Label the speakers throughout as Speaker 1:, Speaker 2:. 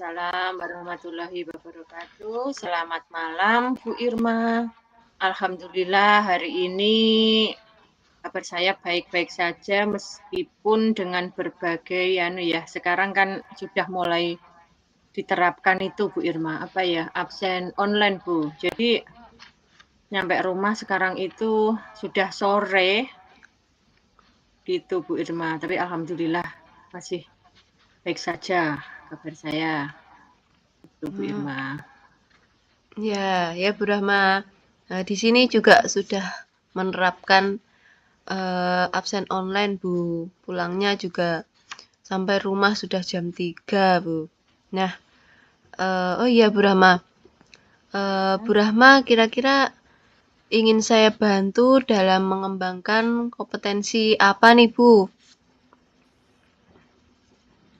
Speaker 1: Waalaikumsalam warahmatullahi wabarakatuh. Selamat malam, Bu Irma. Alhamdulillah hari ini kabar saya baik-baik saja meskipun dengan berbagai sekarang kan sudah mulai diterapkan itu Bu Irma, absen online Bu. Jadi nyampe rumah sekarang itu sudah sore gitu Bu Irma, tapi alhamdulillah masih baik saja kabar saya. Itu Bu Irma.
Speaker 2: Ya Bu Rahma. Di sini juga sudah menerapkan absen online Bu. Pulangnya juga sampai rumah sudah jam 3 Bu. Nah, oh iya Bu Rahma. Bu Rahma kira-kira ingin saya bantu dalam mengembangkan kompetensi apa nih Bu?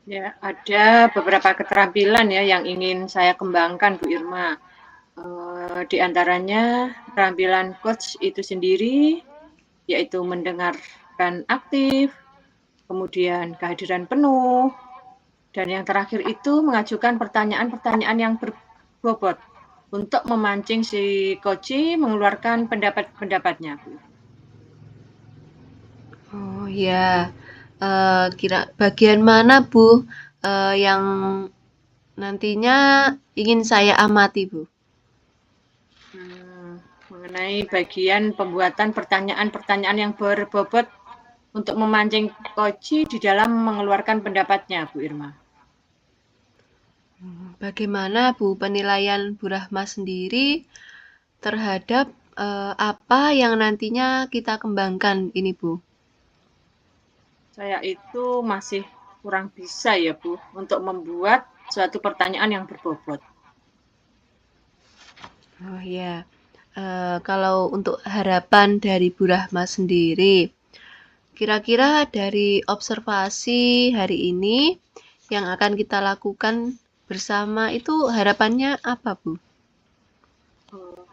Speaker 1: Ya, ada beberapa keterampilan ya yang ingin saya kembangkan Bu Irma. Di antaranya keterampilan coach itu sendiri, yaitu mendengarkan aktif, kemudian kehadiran penuh, dan yang terakhir itu mengajukan pertanyaan-pertanyaan yang berbobot untuk memancing si coach mengeluarkan pendapat-pendapatnya, Bu.
Speaker 2: Oh ya, kira bagian mana Bu yang nantinya ingin saya amati Bu?
Speaker 1: Mengenai bagian pembuatan pertanyaan-pertanyaan yang berbobot untuk memancing coach di dalam mengeluarkan pendapatnya, Bu Irma.
Speaker 2: Bagaimana Bu penilaian Bu Rahma sendiri terhadap apa yang nantinya kita kembangkan ini Bu?
Speaker 1: Saya itu masih kurang bisa ya Bu untuk membuat suatu pertanyaan yang berbobot.
Speaker 2: Oh ya, kalau untuk harapan dari Bu Rahma sendiri, kira-kira dari observasi hari ini yang akan kita lakukan bersama itu harapannya apa Bu?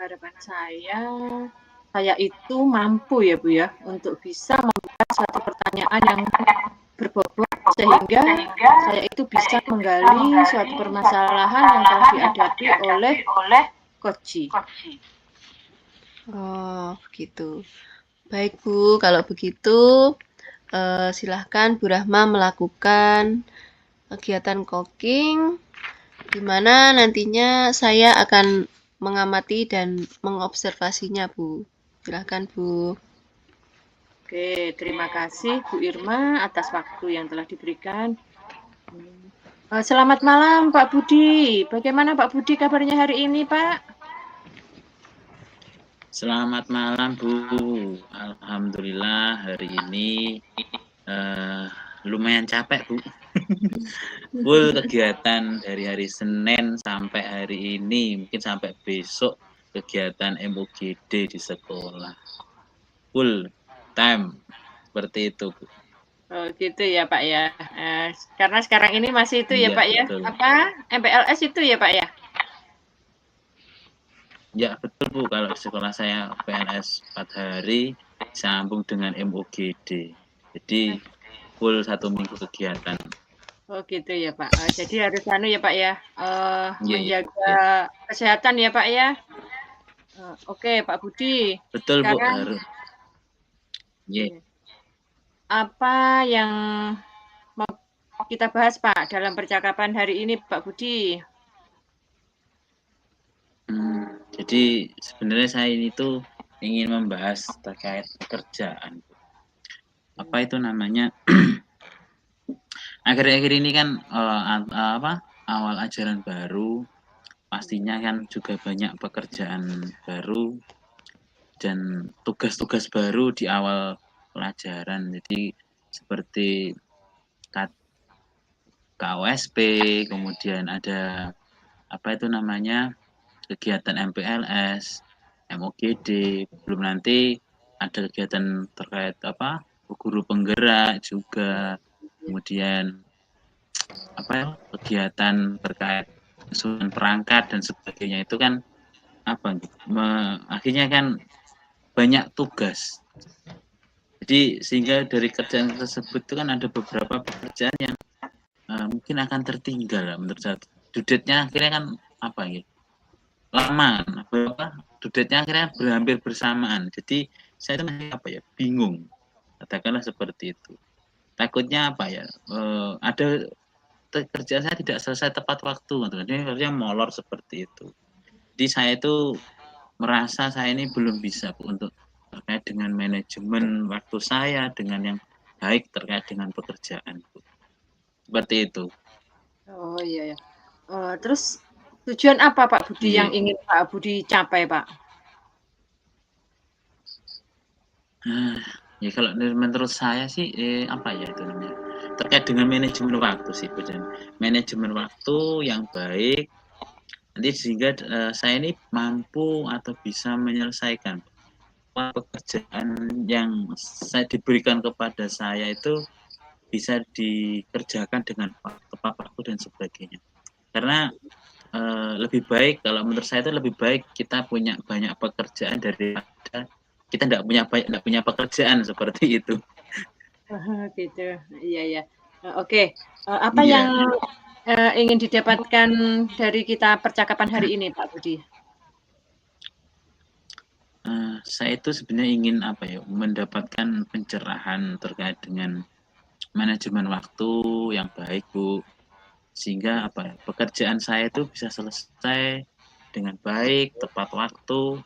Speaker 1: Harapan saya itu mampu ya Bu ya untuk bisa membuat suatu pertanyaan yang berbobot sehingga saya itu bisa menggali suatu permasalahan yang telah dihadapi oleh coach.
Speaker 2: Oh, begitu. Baik Bu, kalau begitu silahkan Bu Rahma melakukan kegiatan cooking di mana nantinya saya akan mengamati dan mengobservasinya Bu. Silahkan Bu.
Speaker 1: Oke, terima kasih Bu Irma atas waktu yang telah diberikan. Selamat malam Pak Budi. Bagaimana Pak Budi kabarnya hari ini Pak?
Speaker 3: Selamat malam Bu. Alhamdulillah hari ini lumayan capek Bu. Full kegiatan dari hari Senin sampai hari ini, mungkin sampai besok kegiatan MUGD di sekolah. Full time seperti itu Bu.
Speaker 1: Oh gitu ya Pak ya. Karena sekarang ini masih itu ya
Speaker 3: Iya,
Speaker 1: Pak ya.
Speaker 3: betul.
Speaker 1: MPLS itu ya Pak ya.
Speaker 3: Ya betul Bu, kalau di sekolah saya PNS 4 hari sambung dengan MUGD. Jadi full 1 minggu kegiatan.
Speaker 1: Oh gitu ya Pak. Jadi harus ya Pak ya.
Speaker 3: Iya.
Speaker 1: Menjaga kesehatan ya Pak ya. Oke Pak Budi.
Speaker 3: Betul Bu,
Speaker 1: Sekarang
Speaker 3: harus. Yeah.
Speaker 1: apa yang mau kita bahas Pak dalam percakapan hari ini Pak Budi?
Speaker 3: Jadi sebenarnya saya ini tuh ingin membahas terkait pekerjaan. Apa itu namanya? Akhir-akhir ini kan awal ajaran baru, pastinya kan juga banyak pekerjaan baru dan tugas-tugas baru di awal pelajaran. Jadi seperti KOSP, kemudian ada apa itu namanya? Kegiatan MPLS, MOGD, belum nanti ada kegiatan terkait guru penggerak juga, kemudian kegiatan terkait penyusunan perangkat dan sebagainya itu kan akhirnya kan banyak tugas. Jadi sehingga dari kerjaan tersebut itu kan ada beberapa pekerjaan yang mungkin akan tertinggal menurut saya. due date-nya akhirnya kan apa ya, lama, due date-nya akhirnya hampir bersamaan. Jadi saya itu apa ya, bingung, katakanlah seperti itu. Takutnya apa ya, ada kerjaan saya tidak selesai tepat waktu, jadi harusnya molor seperti itu. Jadi saya itu merasa saya ini belum bisa Bu, untuk terkait dengan manajemen waktu saya dengan yang baik terkait dengan pekerjaan Bu. Seperti itu.
Speaker 1: Oh, iya ya. Terus tujuan apa Pak Budi yang
Speaker 3: Iya.
Speaker 1: ingin Pak Budi capai, Pak?
Speaker 3: Ya kalau menurut saya sih, apa ya itu namanya, terkait dengan manajemen waktu sih Bu, dan manajemen waktu yang baik, nanti sehingga, saya ini mampu atau bisa menyelesaikan pekerjaan yang saya diberikan kepada saya itu bisa dikerjakan dengan tepat waktu dan sebagainya. Karena, lebih baik kalau menurut saya itu lebih baik kita punya banyak pekerjaan daripada kita nggak punya pekerjaan, seperti itu.
Speaker 1: Gitu. Iya ya. Oke. Apa
Speaker 3: Iya.
Speaker 1: yang, ingin didapatkan dari kita percakapan hari ini, Pak Budi?
Speaker 3: Saya itu sebenarnya ingin apa ya, mendapatkan pencerahan terkait dengan manajemen waktu yang baik, Bu. Sehingga apa ya, pekerjaan saya itu bisa selesai dengan baik, tepat waktu,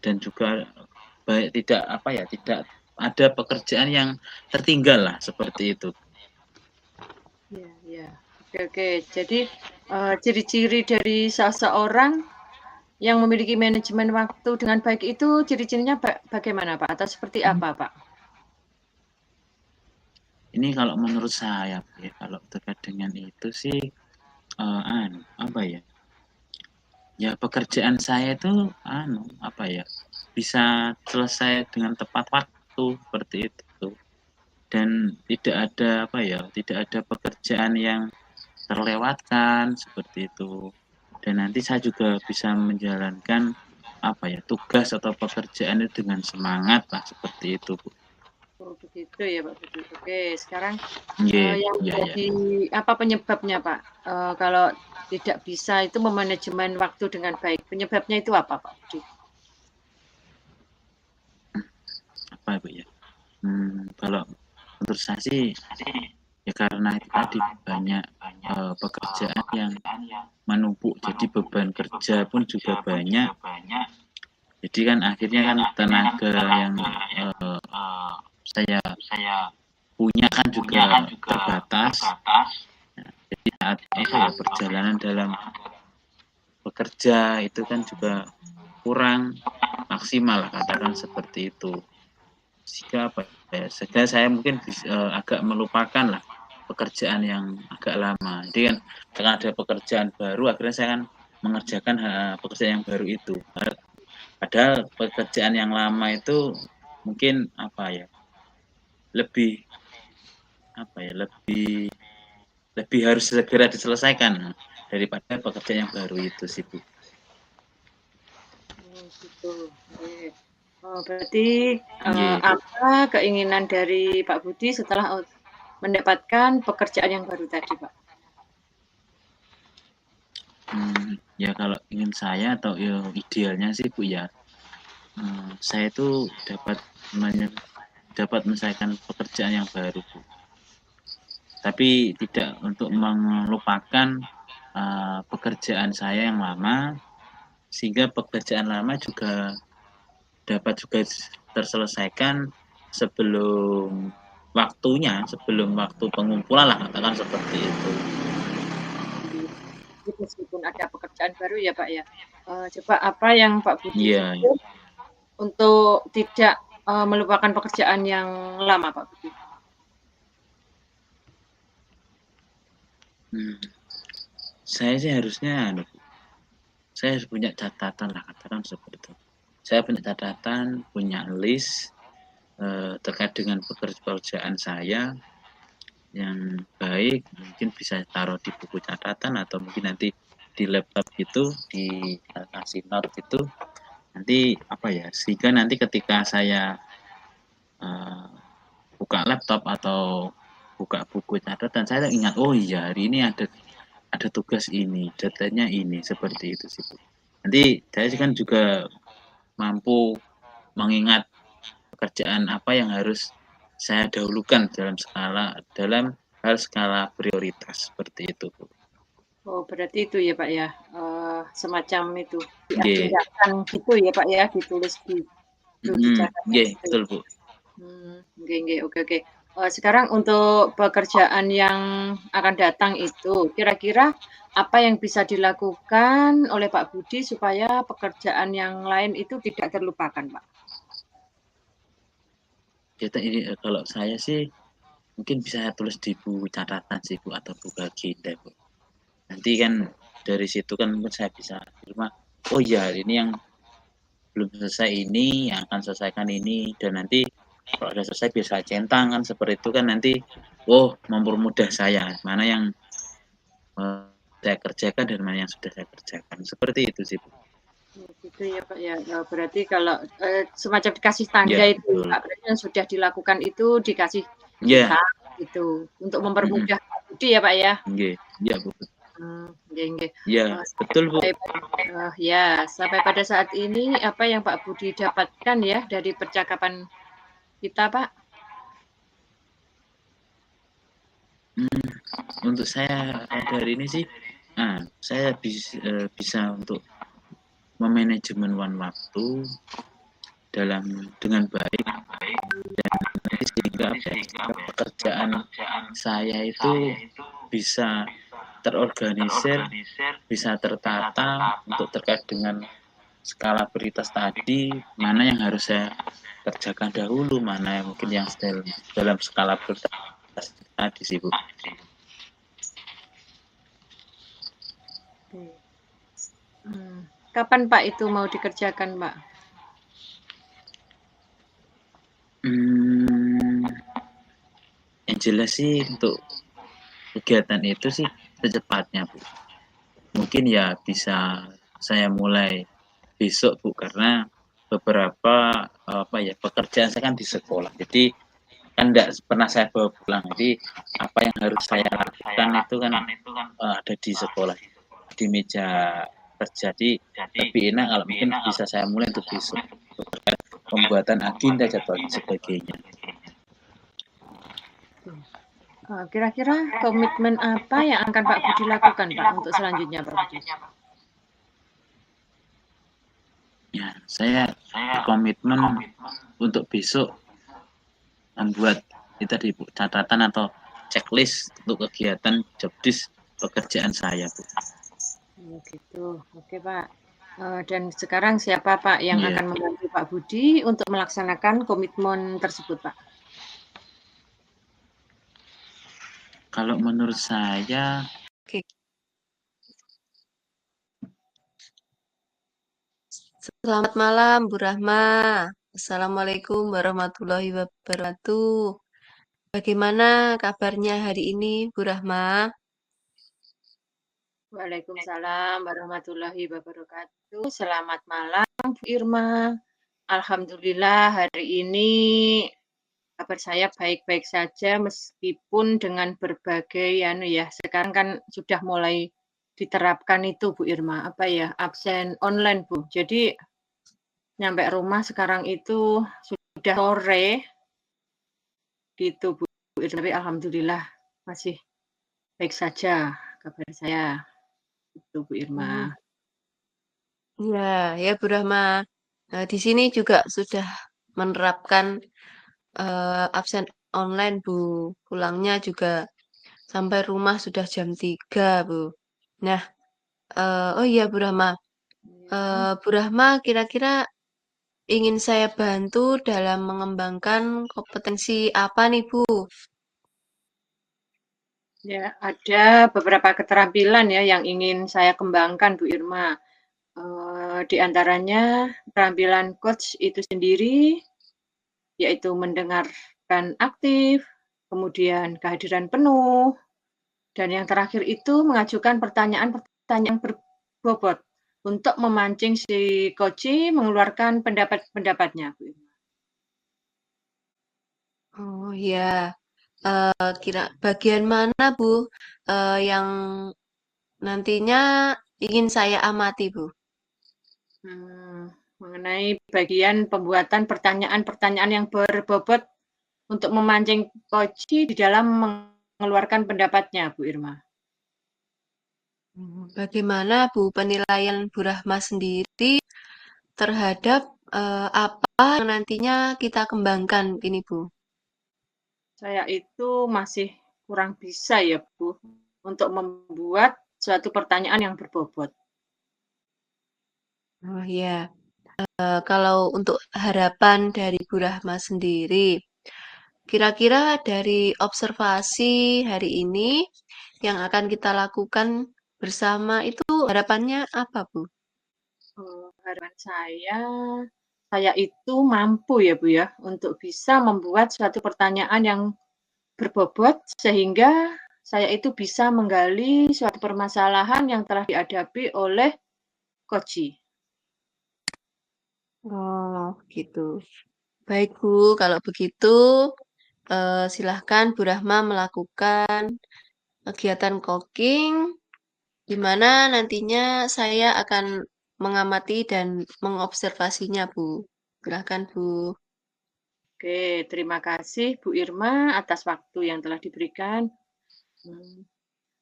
Speaker 3: dan juga tidak apa ya, tidak ada pekerjaan yang tertinggal lah, seperti itu.
Speaker 1: Iya iya. Oke oke. Jadi, ciri-ciri dari seseorang yang memiliki manajemen waktu dengan baik itu ciri-cirinya bagaimana, Pak? Atau seperti apa, Pak?
Speaker 3: Ini kalau menurut saya ya, kalau terkait dengan itu sih, apa ya, ya pekerjaan saya itu apa ya, bisa selesai dengan tepat waktu, seperti itu. Dan tidak ada apa ya, tidak ada pekerjaan yang terlewatkan, seperti itu. Dan nanti saya juga bisa menjalankan apa ya, tugas atau pekerjaan itu dengan semangat lah, seperti itu, Bu.
Speaker 1: Oh, begitu ya, Pak Budi. Oke, sekarang,
Speaker 3: Iya,
Speaker 1: yang
Speaker 3: iya, iya.
Speaker 1: menjadi apa penyebabnya, Pak? Kalau tidak bisa itu memanajemen waktu dengan baik, penyebabnya itu apa, Pak Budi?
Speaker 3: Apa, Bu, ya? Kalau menurut saya sih, ya karena itu tadi banyak, pekerjaan yang menumpuk, jadi beban kerja pun juga banyak. Jadi kan akhirnya kan tenaga yang, saya punya kan juga terbatas. Jadi saat apa ya, perjalanan dalam bekerja itu kan juga kurang maksimal, katakan seperti itu. Sehingga apa ya, sehingga saya mungkin agak melupakan lah pekerjaan yang agak lama. Jadi kan karena ada pekerjaan baru, akhirnya saya kan mengerjakan pekerjaan yang baru itu. Padahal pekerjaan yang lama itu mungkin apa ya, lebih apa ya, lebih lebih harus segera diselesaikan daripada pekerjaan yang baru itu sih, Bu.
Speaker 1: Oh, gitu. Oke. Berarti,
Speaker 3: Iya.
Speaker 1: apa keinginan dari Pak Budi setelah, mendapatkan pekerjaan yang baru tadi, Pak?
Speaker 3: Ya kalau ingin saya atau ya idealnya sih, Bu, ya, saya itu dapat menyelesaikan pekerjaan yang baru, Bu. Tapi tidak untuk melupakan, pekerjaan saya yang lama, sehingga pekerjaan lama juga dapat juga terselesaikan sebelum waktunya, sebelum waktu pengumpulan lah, katakan seperti itu.
Speaker 1: Jadi meskipun ada pekerjaan baru ya, Pak, ya, coba apa yang Pak Budi
Speaker 3: Iya,
Speaker 1: lakukan untuk tidak, melupakan pekerjaan yang lama, Pak Budi?
Speaker 3: mmm, saya sih harusnya saya harus punya catatan lah, katakan seperti itu. Saya punya catatan, punya list, terkait dengan pekerjaan saya yang baik, mungkin bisa taruh di buku catatan atau mungkin nanti di laptop gitu, kasih note gitu, nanti apa ya, sehingga nanti ketika saya, eee, buka laptop atau buka buku catatan, saya ingat, "Oh iya, hari ini ada tugas ini, datanya ini, seperti itu sih Bu. Nanti saya kan juga mampu mengingat pekerjaan apa yang harus saya dahulukan dalam hal skala prioritas seperti itu Bu.
Speaker 1: Oh, berarti itu ya Pak ya, semacam itu,
Speaker 3: Nggih.
Speaker 1: diagendakan gitu ya Pak ya, ditulis gitu, dicatatkan
Speaker 3: Nggih,
Speaker 1: gitu.
Speaker 3: betul Bu.
Speaker 1: Nggih nggih, oke oke. Sekarang untuk pekerjaan yang akan datang itu, kira-kira apa yang bisa dilakukan oleh Pak Budi supaya pekerjaan yang lain itu tidak terlupakan, Pak?
Speaker 3: Kita ini kalau saya sih mungkin bisa tulis di buku catatan sih Bu atau buku agenda Bu. Nanti kan dari situ kan mungkin saya bisa di rumah, oh iya ini yang belum selesai ini, yang akan selesaikan ini, dan nanti kalau udah selesai bisa centang kan seperti itu kan nanti, oh mempermudah saya mana yang saya kerjakan dan mana yang sudah saya kerjakan seperti itu sih Bu.
Speaker 1: Oh, gitu ya Pak ya. Berarti kalau semacam dikasih tanda
Speaker 3: Ya
Speaker 1: itu
Speaker 3: betul.
Speaker 1: Pak, berarti yang sudah dilakukan itu dikasih
Speaker 3: Ya,
Speaker 1: titik gitu, untuk mempermudah Pak Budi ya Pak ya?
Speaker 3: nggih, iya Bu.
Speaker 1: Nggih nggih.
Speaker 3: Iya, betul Bu.
Speaker 1: Ya, sampai pada saat ini apa yang Pak Budi dapatkan ya dari percakapan kita, Pak?
Speaker 3: Untuk saya hari ini sih, saya bisa untuk memanajemen waktu dengan baik dan nanti sehingga pekerjaan saya itu bisa terorganisir, bisa tertata untuk terkait dengan skala prioritas tadi, mana yang harus saya kerjakan dahulu, mana yang mungkin yang dalam skala prioritas tadi sih Bu.
Speaker 1: Kapan Pak itu mau dikerjakan, Pak?
Speaker 3: Yang jelas sih untuk kegiatan itu sih secepatnya Bu. Mungkin ya bisa saya mulai besok Bu karena beberapa pekerjaan saya kan di sekolah. Jadi kan tidak pernah saya bawa pulang. Jadi apa yang harus saya lakukan itu kan ada di sekolah di meja kerja. Jadi lebih enak kalau mungkin bisa saya mulai untuk besok pembuatan agenda jadwal dan sebagainya.
Speaker 1: Kira-kira komitmen apa yang akan Pak Budi lakukan, Pak, untuk selanjutnya, Pak Budi?
Speaker 3: Ya, saya berkomitmen untuk besok membuat itu tadi Bu, catatan atau checklist untuk kegiatan jobdesk pekerjaan saya Bu.
Speaker 1: Oh, gitu. Oke, Pak. Dan sekarang siapa, Pak, yang
Speaker 3: Iya.
Speaker 1: akan membantu Pak Budi untuk melaksanakan komitmen tersebut, Pak?
Speaker 3: Kalau menurut saya,
Speaker 2: Oke. Selamat malam, Bu Rahma. Assalamualaikum warahmatullahi wabarakatuh. Bagaimana kabarnya hari ini, Bu Rahma?
Speaker 1: Waalaikumsalam warahmatullahi wabarakatuh. Selamat malam, Bu Irma. Alhamdulillah hari ini kabar saya baik-baik saja meskipun dengan berbagai sekarang kan sudah mulai diterapkan itu Bu Irma, apa ya, absen online Bu. Jadi nyampe rumah sekarang itu sudah sore gitu Bu Irma, tapi alhamdulillah masih baik saja kabar saya, itu Bu Irma.
Speaker 2: Ya, ya Bu Rahma. Di sini juga sudah menerapkan absen online Bu. Pulangnya juga sampai rumah sudah jam 3 Bu. Nah, oh iya Bu Rahma. Bu Rahma kira-kira ingin saya bantu dalam mengembangkan kompetensi apa nih Bu?
Speaker 1: Ya, ada beberapa keterampilan ya yang ingin saya kembangkan Bu Irma. Di antaranya keterampilan coach itu sendiri, yaitu mendengarkan aktif, kemudian kehadiran penuh, dan yang terakhir itu mengajukan pertanyaan-pertanyaan berbobot untuk memancing si coach mengeluarkan pendapat-pendapatnya.
Speaker 2: Oh ya, kira bagian mana Bu yang nantinya ingin saya amati, Bu.
Speaker 1: Mengenai bagian pembuatan pertanyaan-pertanyaan yang berbobot untuk memancing Koji di dalam mengeluarkan pendapatnya, Bu Irma.
Speaker 2: Bagaimana Bu penilaian Bu Rahma sendiri terhadap apa yang nantinya kita kembangkan ini, Bu?
Speaker 1: Saya itu masih kurang bisa ya, Bu, untuk membuat suatu pertanyaan yang berbobot.
Speaker 2: Oh ya, kalau untuk harapan dari Bu Rahma sendiri, kira-kira dari observasi hari ini yang akan kita lakukan bersama itu harapannya apa, Bu?
Speaker 1: Harapan saya itu mampu ya, Bu, ya, untuk bisa membuat suatu pertanyaan yang berbobot sehingga saya itu bisa menggali suatu permasalahan yang telah dihadapi oleh Koji.
Speaker 2: Oh, gitu. Baik, Bu. Kalau begitu, silahkan Bu Rahma melakukan kegiatan cooking, di mana nantinya saya akan mengamati dan mengobservasinya, Bu. Silahkan, Bu.
Speaker 1: Oke, terima kasih Bu Irma atas waktu yang telah diberikan.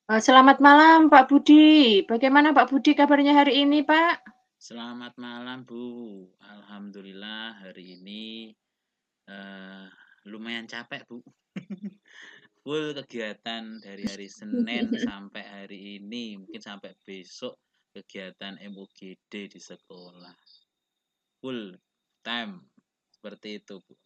Speaker 1: Selamat malam Pak Budi. Bagaimana Pak Budi kabarnya hari ini, Pak?
Speaker 3: Selamat malam, Bu. Alhamdulillah hari ini lumayan capek, Bu. Full kegiatan dari hari Senin sampai hari ini, mungkin sampai besok kegiatan MUGD di sekolah. Full time seperti itu, Bu.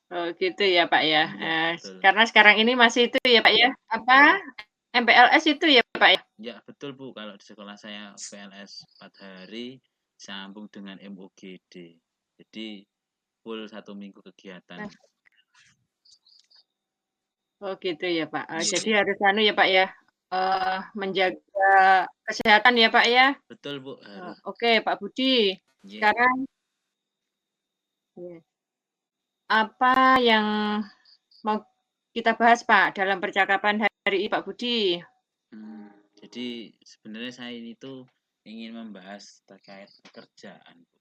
Speaker 1: Oh, gitu ya, Pak, ya.
Speaker 3: Iya, betul.
Speaker 1: Karena sekarang ini masih itu ya, Pak, ya, apa, MPLS itu ya, Pak, ya?
Speaker 3: Ya, betul, Bu. Kalau di sekolah saya PLS 4 hari sambung dengan MUGD. Jadi full 1 minggu kegiatan.
Speaker 1: Oh, gitu ya, Pak. Jadi
Speaker 3: Iya.
Speaker 1: harus anu ya, Pak, ya, menjaga kesehatan ya, Pak, ya?
Speaker 3: Betul, Bu, harus.
Speaker 1: Oke, Pak Budi.
Speaker 3: Iya.
Speaker 1: Sekarang apa yang mau kita bahas, Pak, dalam percakapan hari ini, Pak Budi?
Speaker 3: Jadi sebenarnya saya ini tuh ingin membahas terkait pekerjaan, Bu.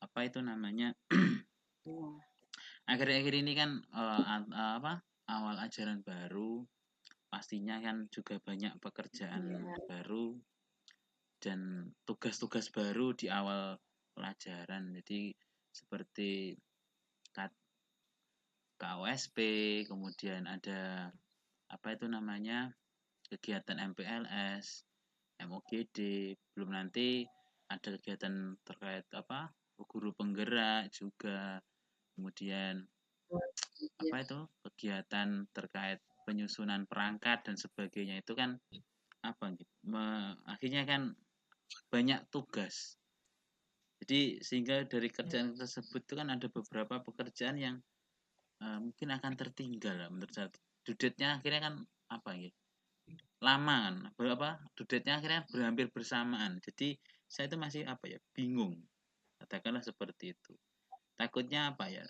Speaker 3: Apa itu namanya? Akhir-akhir ini kan awal ajaran baru, pastinya kan juga banyak pekerjaan baru dan tugas-tugas baru di awal pelajaran. Jadi seperti KOSP, kemudian ada apa itu namanya? Kegiatan MPLS, MOGD, belum nanti ada kegiatan terkait apa? Guru penggerak juga. Kemudian apa itu? Kegiatan terkait penyusunan perangkat dan sebagainya itu kan apa gitu. Akhirnya kan banyak tugas. Jadi sehingga dari kerjaan tersebut itu kan ada beberapa pekerjaan yang mungkin akan tertinggal lah menurut saya. Dudetnya akhirnya kan apa gitu? Lama kan, berapa dudetnya akhirnya hampir bersamaan. Jadi saya itu masih apa ya, bingung. Katakanlah seperti itu. Takutnya apa ya?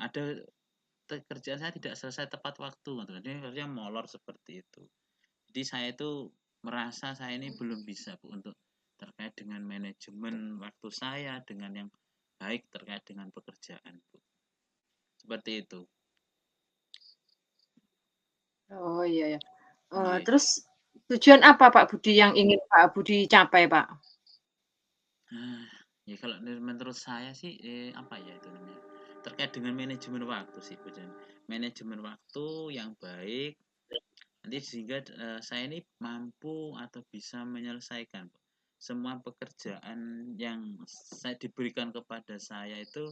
Speaker 3: Ada kerjaan saya tidak selesai tepat waktu, jadi kerjanya molor seperti itu. Jadi saya itu merasa saya ini belum bisa, Bu, untuk terkait dengan manajemen waktu saya dengan yang baik terkait dengan pekerjaan, Bu. Seperti itu.
Speaker 1: Oh, iya ya.
Speaker 3: Iya.
Speaker 1: Terus tujuan apa Pak Budi yang ingin Pak Budi capai, Pak?
Speaker 3: Ya kalau menurut saya sih apa ya itu namanya? Terkait dengan manajemen waktu sih, Bu. Manajemen waktu yang baik nanti sehingga saya ini mampu atau bisa menyelesaikan semua pekerjaan yang saya diberikan kepada saya itu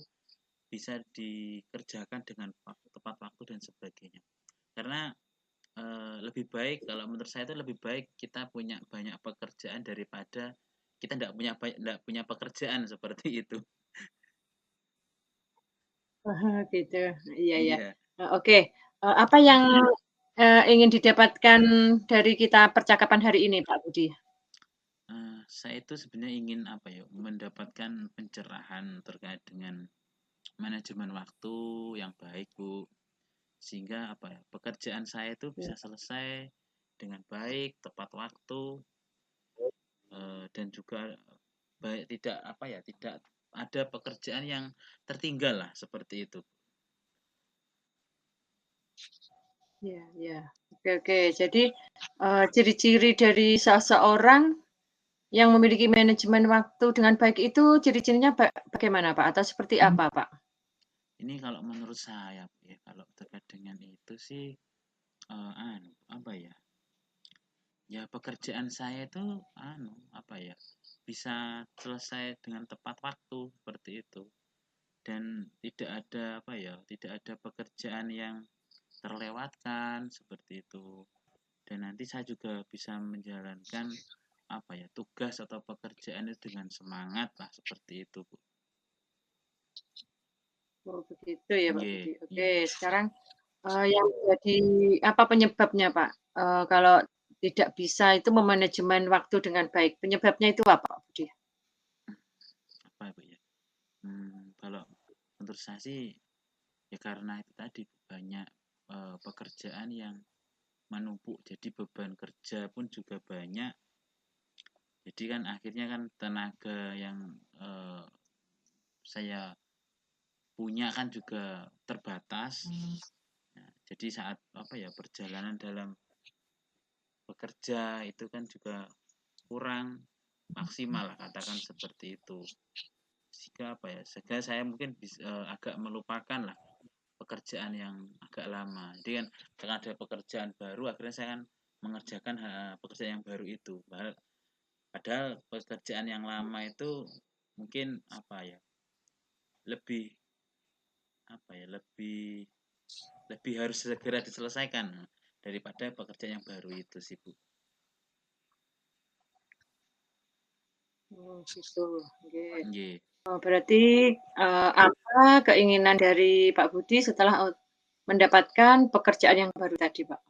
Speaker 3: bisa dikerjakan dengan tepat waktu dan sebagainya. Karena lebih baik kalau menurut saya itu lebih baik kita punya banyak pekerjaan daripada kita tidak punya pekerjaan seperti itu.
Speaker 1: Gitu. Iya ya.
Speaker 3: Iya.
Speaker 1: Oke. Apa yang ingin didapatkan dari kita percakapan hari ini, Pak Budi?
Speaker 3: Saya itu sebenarnya ingin apa ya, mendapatkan pencerahan terkait dengan manajemen waktu yang baik, Bu. Sehingga apa ya, pekerjaan saya itu bisa selesai dengan baik, tepat waktu, dan juga tidak ada pekerjaan yang tertinggal lah seperti itu.
Speaker 1: Ya, ya. Oke. Jadi ciri-ciri dari seseorang yang memiliki manajemen waktu dengan baik itu ciri-cirinya bagaimana Pak? Atau seperti apa Pak?
Speaker 3: Ini kalau menurut saya ya, kalau terkait dengan itu sih apa ya? Ya pekerjaan saya itu bisa selesai dengan tepat waktu seperti itu. Dan tidak ada pekerjaan yang terlewatkan seperti itu. Dan nanti saya juga bisa menjalankan tugas atau pekerjaan itu dengan semangat lah seperti itu, Bu.
Speaker 1: Oh, begitu ya Pak
Speaker 3: Nggih,
Speaker 1: Budi.
Speaker 3: iya.
Speaker 1: Oke, sekarang yang jadi apa penyebabnya Pak? Kalau tidak bisa itu memanajemen waktu dengan baik, penyebabnya itu apa Pak Budi?
Speaker 3: Apa Bu ya? Kalau menurut saya sih ya karena itu tadi banyak pekerjaan yang menumpuk, jadi beban kerja pun juga banyak. Jadi kan akhirnya kan tenaga yang saya punya kan juga terbatas. Nah, jadi saat perjalanan dalam bekerja itu kan juga kurang maksimal lah, katakan seperti itu. Sehingga saya mungkin agak melupakan lah pekerjaan yang agak lama. Jadi kan dengan ada pekerjaan baru akhirnya saya kan mengerjakan pekerjaan yang baru itu. Padahal pekerjaan yang lama itu mungkin lebih lebih harus segera diselesaikan daripada pekerjaan yang baru itu sih Bu.
Speaker 1: Gitu. Oke.
Speaker 3: Nggih.
Speaker 1: Berarti apa keinginan dari Pak Budi setelah mendapatkan pekerjaan yang baru tadi Pak?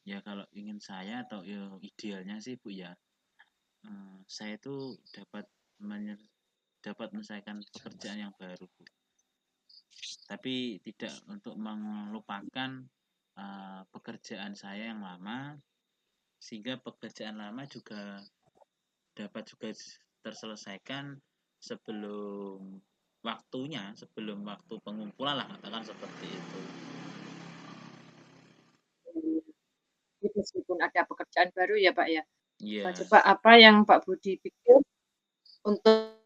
Speaker 3: Ya kalau ingin saya atau ya, idealnya sih Bu ya, saya itu dapat menyelesaikan pekerjaan yang baru Bu. Tapi tidak untuk melupakan pekerjaan saya yang lama, sehingga pekerjaan lama juga dapat juga terselesaikan sebelum sebelum waktu pengumpulan lah, katakan seperti itu.
Speaker 1: Jadi meskipun ada pekerjaan baru ya Pak ya.
Speaker 3: Iya.
Speaker 1: Coba apa yang Pak Budi pikir untuk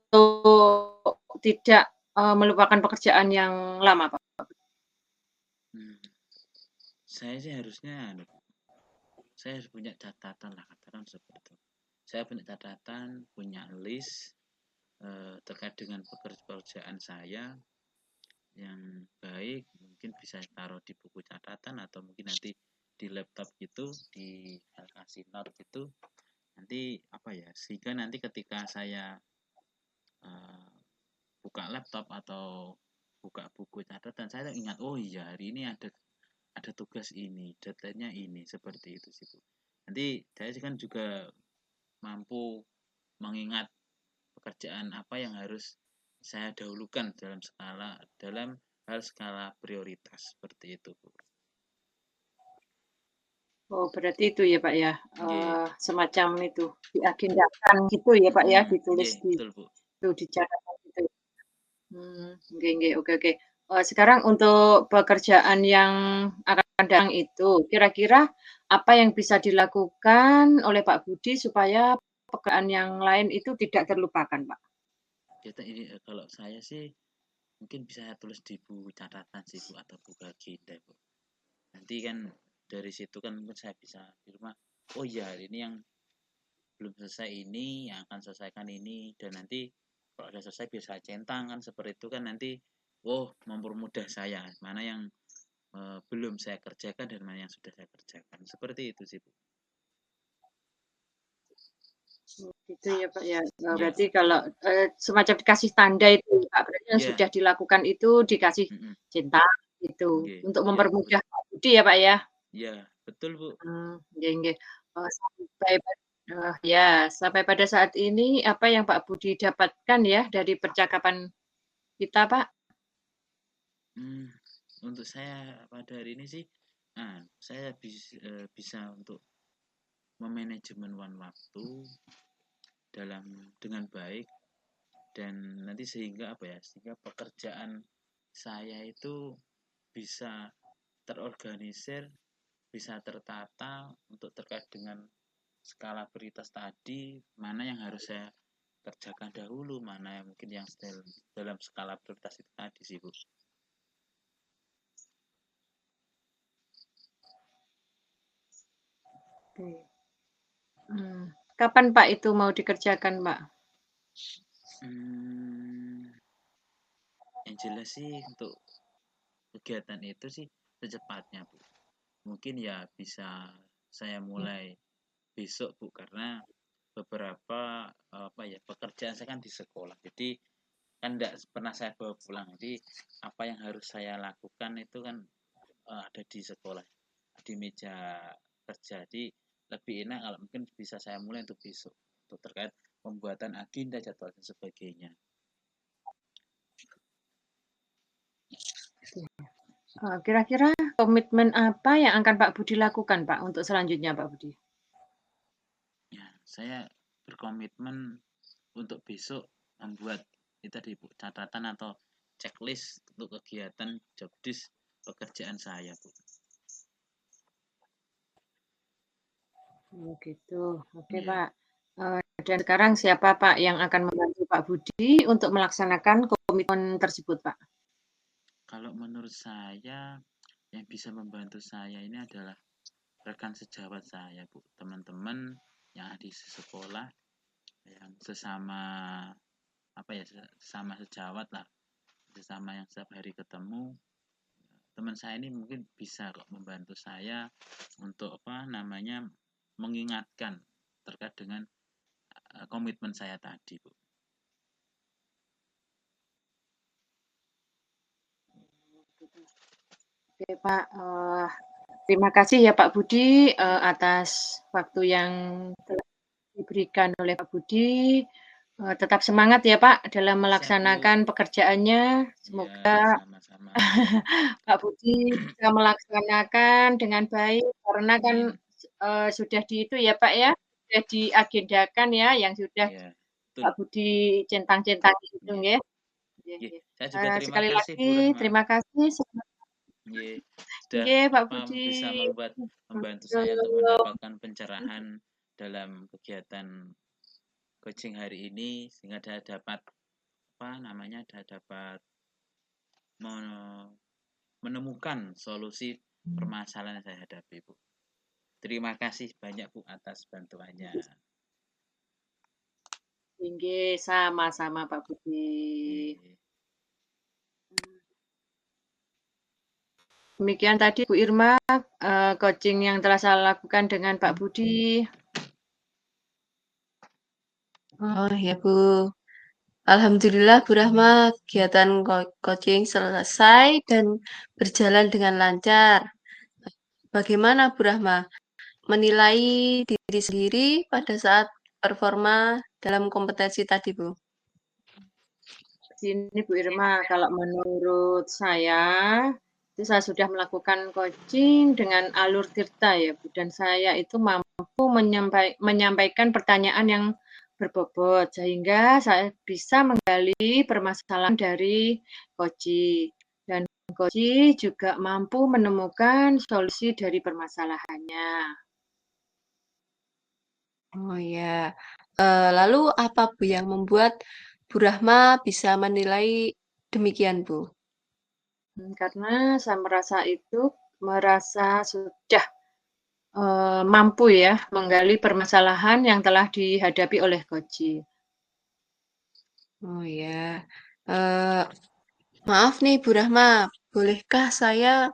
Speaker 1: tidak melupakan pekerjaan yang lama Pak?
Speaker 3: Saya sih harusnya saya harus punya catatan lah, katakan seperti itu. Saya punya catatan, punya list terkait dengan pekerjaan saya yang baik, mungkin bisa taruh di buku catatan atau mungkin nanti di laptop gitu, di kasih note gitu. Nanti sehingga nanti ketika saya buka laptop atau buka buku catatan, saya ingat, oh iya hari ini ada tugas ini, deadline-nya ini, seperti itu sih Bu. Nanti saya kan juga mampu mengingat pekerjaan apa yang harus saya dahulukan dalam hal skala prioritas seperti itu Bu.
Speaker 1: Oh berarti itu ya Pak ya,
Speaker 3: Nggih.
Speaker 1: semacam itu diagendakan gitu ya Pak ya, ditulis
Speaker 3: Betul Bu.
Speaker 1: di catatan gitu. Nggih, oke. Sekarang untuk pekerjaan yang akan datang itu, kira-kira apa yang bisa dilakukan oleh Pak Budi supaya pekerjaan yang lain itu tidak terlupakan, Pak?
Speaker 3: Ini kalau saya sih mungkin bisa saya tulis di buku catatan sih Bu atau buku agenda Bu. Nanti kan dari situ kan mungkin saya bisa di rumah, oh iya hari ini yang belum selesai ini, yang akan selesaikan ini, dan nanti kalau sudah selesai bisa centang kan seperti itu kan nanti, mempermudah saya mana yang belum saya kerjakan dan mana yang sudah saya kerjakan. Seperti itu sih Bu.
Speaker 1: Gitu ya Pak ya.
Speaker 3: Iya.
Speaker 1: Berarti kalau semacam dikasih tanda itu Pak, berarti yang
Speaker 3: Iya.
Speaker 1: sudah dilakukan itu dikasih centang gitu
Speaker 3: Nggih.
Speaker 1: untuk
Speaker 3: Iya.
Speaker 1: mempermudah Pak Budi ya Pak ya.
Speaker 3: Iya, betul Bu.
Speaker 1: Nggih. Sampai pada saat ini apa yang Pak Budi dapatkan ya dari percakapan kita Pak?
Speaker 3: Untuk saya pada hari ini sih Saya bisa untuk memanajemen waktu dengan baik, dan nanti sehingga sehingga pekerjaan saya itu bisa terorganisir, bisa tertata untuk terkait dengan skala prioritas tadi, mana yang harus saya kerjakan dahulu, mana yang mungkin yang dalam skala prioritas itu tadi sih, Bu.
Speaker 1: Oke. Kapan Pak itu mau dikerjakan, Pak?
Speaker 3: Yang jelas sih untuk kegiatan itu sih secepatnya, Bu. Mungkin ya bisa saya mulai besok, Bu, karena beberapa pekerjaan saya kan di sekolah. Jadi kan tidak pernah saya bawa pulang. Jadi apa yang harus saya lakukan itu kan ada di sekolah, di meja kerja. Jadi lebih enak kalau mungkin bisa saya mulai untuk besok, untuk terkait pembuatan agenda, jadwal dan sebagainya.
Speaker 1: Kira-kira komitmen apa yang akan Pak Budi lakukan, Pak, untuk selanjutnya, Pak Budi?
Speaker 3: Ya, saya berkomitmen untuk besok membuat itu tadi, Bu, catatan atau checklist untuk kegiatan job desk pekerjaan saya, Bu.
Speaker 1: Oh, gitu. Oke,
Speaker 3: Iya.
Speaker 1: Pak. Dan sekarang siapa, Pak, yang akan membantu Pak Budi untuk melaksanakan komitmen tersebut, Pak?
Speaker 3: Kalau menurut saya yang bisa membantu saya ini adalah rekan sejawat saya, Bu. Teman-teman yang ada di sekolah yang sesama sesama sejawat lah, sesama yang setiap hari ketemu. Teman saya ini mungkin bisa kok membantu saya untuk mengingatkan terkait dengan komitmen saya tadi, Bu.
Speaker 1: Oke, Pak. Terima kasih ya Pak Budi atas waktu yang telah diberikan oleh Pak Budi. Tetap semangat ya Pak dalam
Speaker 3: Siap, Bu.
Speaker 1: melaksanakan pekerjaannya.
Speaker 3: Iya,
Speaker 1: Semoga
Speaker 3: sama-sama.
Speaker 1: Pak Budi bisa melaksanakan dengan baik karena kan sudah itu ya Pak ya, sudah diagendakan ya yang sudah
Speaker 3: Iya, betul.
Speaker 1: Pak Budi centang-centang itu
Speaker 3: Iya.
Speaker 1: nggih.
Speaker 3: Iya, saya juga terima
Speaker 1: Sekali
Speaker 3: kasih, Bu
Speaker 1: lagi
Speaker 3: Rahma.
Speaker 1: terima kasih.
Speaker 3: Iya, sudah
Speaker 1: Nggih Pak Budi.
Speaker 3: bisa membantu saya untuk mendapatkan pencerahan dalam kegiatan coaching hari ini, sehingga saya dapat menemukan solusi permasalahan yang saya hadapi, Bu. Terima kasih banyak, Bu, atas bantuannya.
Speaker 1: Nggih, sama-sama Pak Budi.
Speaker 3: Iya.
Speaker 1: Demikian tadi Bu Irma, coaching yang telah saya lakukan dengan Pak Budi.
Speaker 2: Oh ya Bu. Alhamdulillah Bu Rahma, kegiatan coaching selesai dan berjalan dengan lancar. Bagaimana Bu Rahma menilai diri sendiri pada saat performa dalam kompetensi tadi, Bu?
Speaker 1: Begini Bu Irma, kalau menurut saya, itu saya sudah melakukan coaching dengan alur tirta ya Bu, dan saya itu mampu menyampaikan pertanyaan yang berbobot, sehingga saya bisa menggali permasalahan dari coaching. Dan coaching juga mampu menemukan solusi dari permasalahannya.
Speaker 2: Oh ya, lalu apa Bu yang membuat Bu Rahma bisa menilai demikian, Bu?
Speaker 1: Karena saya merasa sudah mampu ya menggali permasalahan yang telah dihadapi oleh coaching.
Speaker 2: Oh ya, maaf nih Bu Rahma, bolehkah saya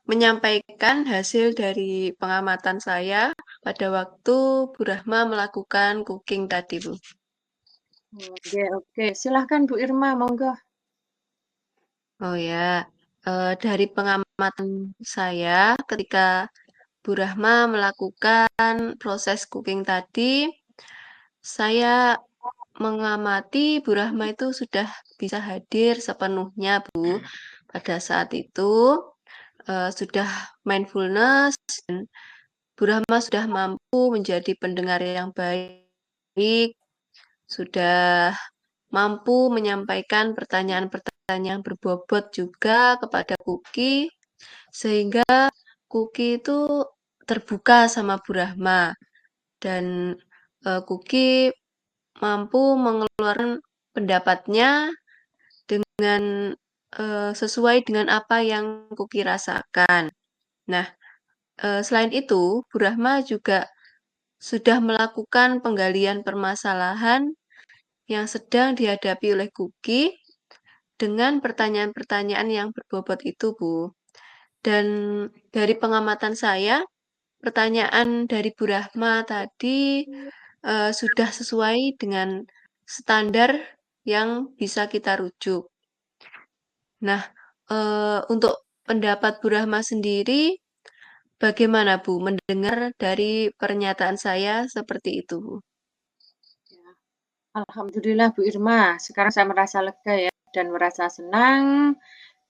Speaker 2: menyampaikan hasil dari pengamatan saya pada waktu Bu Rahma melakukan cooking tadi, Bu?
Speaker 1: Oke, silahkan Bu Irma, monggo.
Speaker 2: Oh ya, dari pengamatan saya ketika Bu Rahma melakukan proses cooking tadi, saya mengamati Bu Rahma itu sudah bisa hadir sepenuhnya, Bu. Pada saat itu, sudah mindfulness dan Bu Rahma sudah mampu menjadi pendengar yang baik, sudah mampu menyampaikan pertanyaan-pertanyaan berbobot juga kepada Kuki, sehingga Kuki itu terbuka sama Bu Rahma dan Kuki mampu mengeluarkan pendapatnya dengan sesuai dengan apa yang Kuki rasakan. Nah, selain itu, Bu Rahma juga sudah melakukan penggalian permasalahan yang sedang dihadapi oleh Kuki dengan pertanyaan-pertanyaan yang berbobot itu, Bu. Dan dari pengamatan saya, pertanyaan dari Bu Rahma tadi sudah sesuai dengan standar yang bisa kita rujuk. Nah, untuk pendapat Bu Rahma sendiri, bagaimana Bu mendengar dari pernyataan saya seperti itu, Bu?
Speaker 1: Alhamdulillah Bu Irma, sekarang saya merasa lega ya dan merasa senang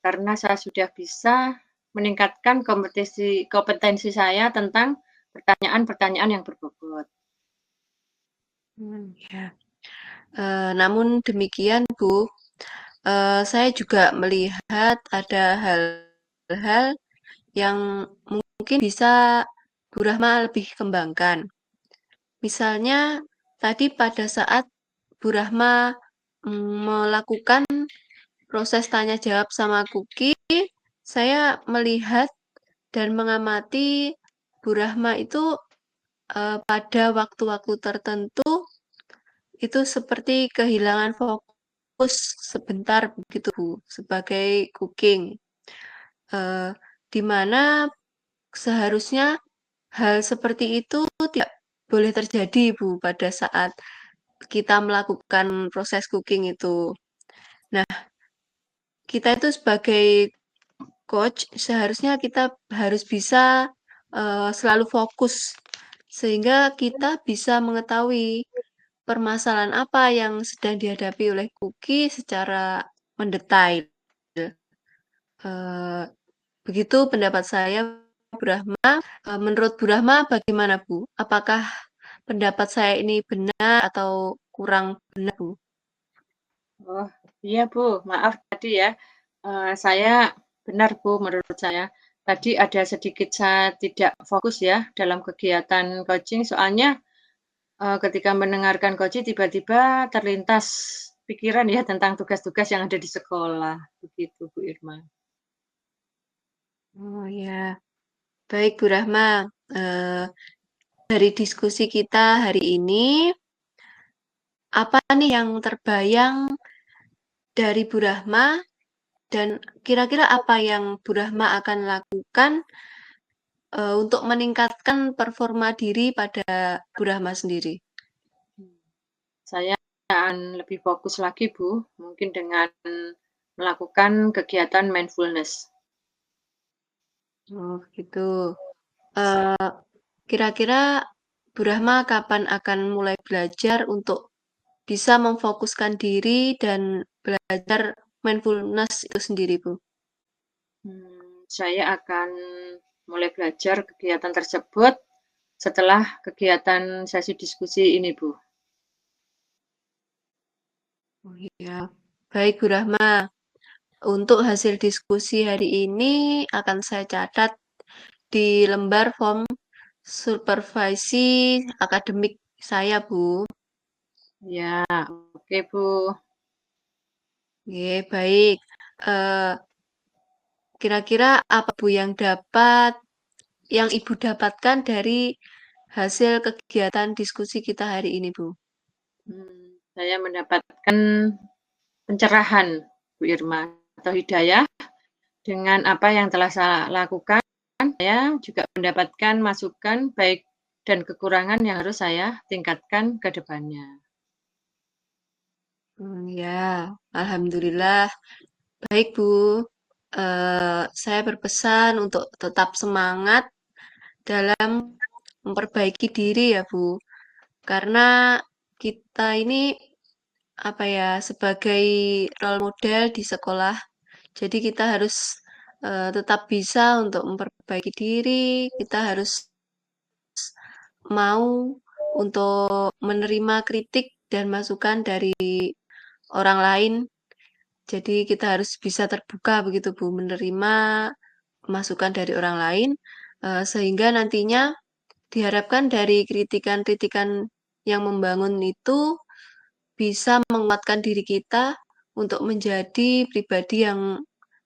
Speaker 1: karena saya sudah bisa meningkatkan kompetensi saya tentang pertanyaan-pertanyaan yang berbobot.
Speaker 2: Ya. Namun demikian, Bu, saya juga melihat ada hal-hal yang mungkin bisa Bu Rahma lebih kembangkan. Misalnya, tadi pada saat Bu Rahma melakukan proses tanya jawab sama Kuki, saya melihat dan mengamati Bu Rahma itu pada waktu-waktu tertentu itu seperti kehilangan fokus sebentar begitu Bu, sebagai cooking. Di mana seharusnya hal seperti itu tidak boleh terjadi Bu pada saat kita melakukan proses cooking itu. Nah, kita itu sebagai coach seharusnya kita harus bisa selalu fokus sehingga kita bisa mengetahui permasalahan apa yang sedang dihadapi oleh Kuki secara mendetail. Begitu pendapat saya, Bu Rahma. Menurut Bu Rahma bagaimana, Bu? Apakah pendapat saya ini benar atau kurang benar, Bu?
Speaker 1: Oh iya Bu, maaf tadi ya, saya benar Bu menurut saya. Tadi ada sedikit saya tidak fokus ya dalam kegiatan coaching, soalnya ketika mendengarkan coaching tiba-tiba terlintas pikiran ya tentang tugas-tugas yang ada di sekolah, begitu Bu Irma.
Speaker 2: Oh ya, baik Bu Rahma. Dari diskusi kita hari ini, apa nih yang terbayang dari Bu Rahma dan kira-kira apa yang Bu Rahma akan lakukan untuk meningkatkan performa diri pada Bu Rahma sendiri?
Speaker 1: Saya akan lebih fokus lagi Bu, mungkin dengan melakukan kegiatan mindfulness.
Speaker 2: Oh gitu. Kira-kira Bu Rahma kapan akan mulai belajar untuk bisa memfokuskan diri dan belajar mindfulness itu sendiri, Bu?
Speaker 1: Saya akan mulai belajar kegiatan tersebut setelah kegiatan sesi diskusi ini, Bu.
Speaker 2: Oh iya, baik Bu Rahma. Untuk hasil diskusi hari ini akan saya catat di lembar form supervisi akademik saya, Bu.
Speaker 1: Ya, oke Bu.
Speaker 2: Oke, baik. Eh, Kira-kira apa Bu yang Ibu dapatkan dari hasil kegiatan diskusi kita hari ini, Bu?
Speaker 1: Saya mendapatkan pencerahan, Bu Irma, atau hidayah dengan apa yang telah saya lakukan. Saya juga mendapatkan masukan baik dan kekurangan yang harus saya tingkatkan ke depannya.
Speaker 2: Ya, alhamdulillah. Baik, Bu. Saya berpesan untuk tetap semangat dalam memperbaiki diri ya, Bu. Karena kita ini apa ya, sebagai role model di sekolah, jadi kita harus tetap bisa untuk memperbaiki diri, kita harus mau untuk menerima kritik dan masukan dari orang lain. Jadi kita harus bisa terbuka begitu Bu, menerima masukan dari orang lain, sehingga nantinya diharapkan dari kritikan-kritikan yang membangun itu bisa menguatkan diri kita untuk menjadi pribadi yang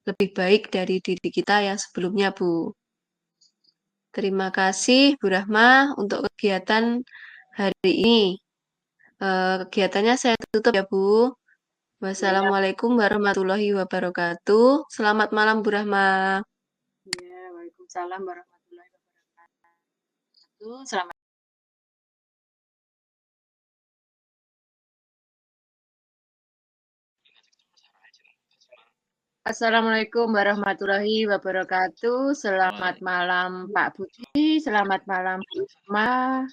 Speaker 2: lebih baik dari diri kita yang sebelumnya, Bu. Terima kasih, Bu Rahma, untuk kegiatan hari ini. Kegiatannya saya tutup ya, Bu.
Speaker 1: Ya,
Speaker 2: Wassalamualaikum warahmatullahi wabarakatuh. Selamat malam, Bu Rahma.
Speaker 1: ya, Waalaikumsalam warahmatullahi wabarakatuh. Selamat. Assalamualaikum warahmatullahi wabarakatuh. Selamat malam Pak Budi, selamat malam Bu Irma.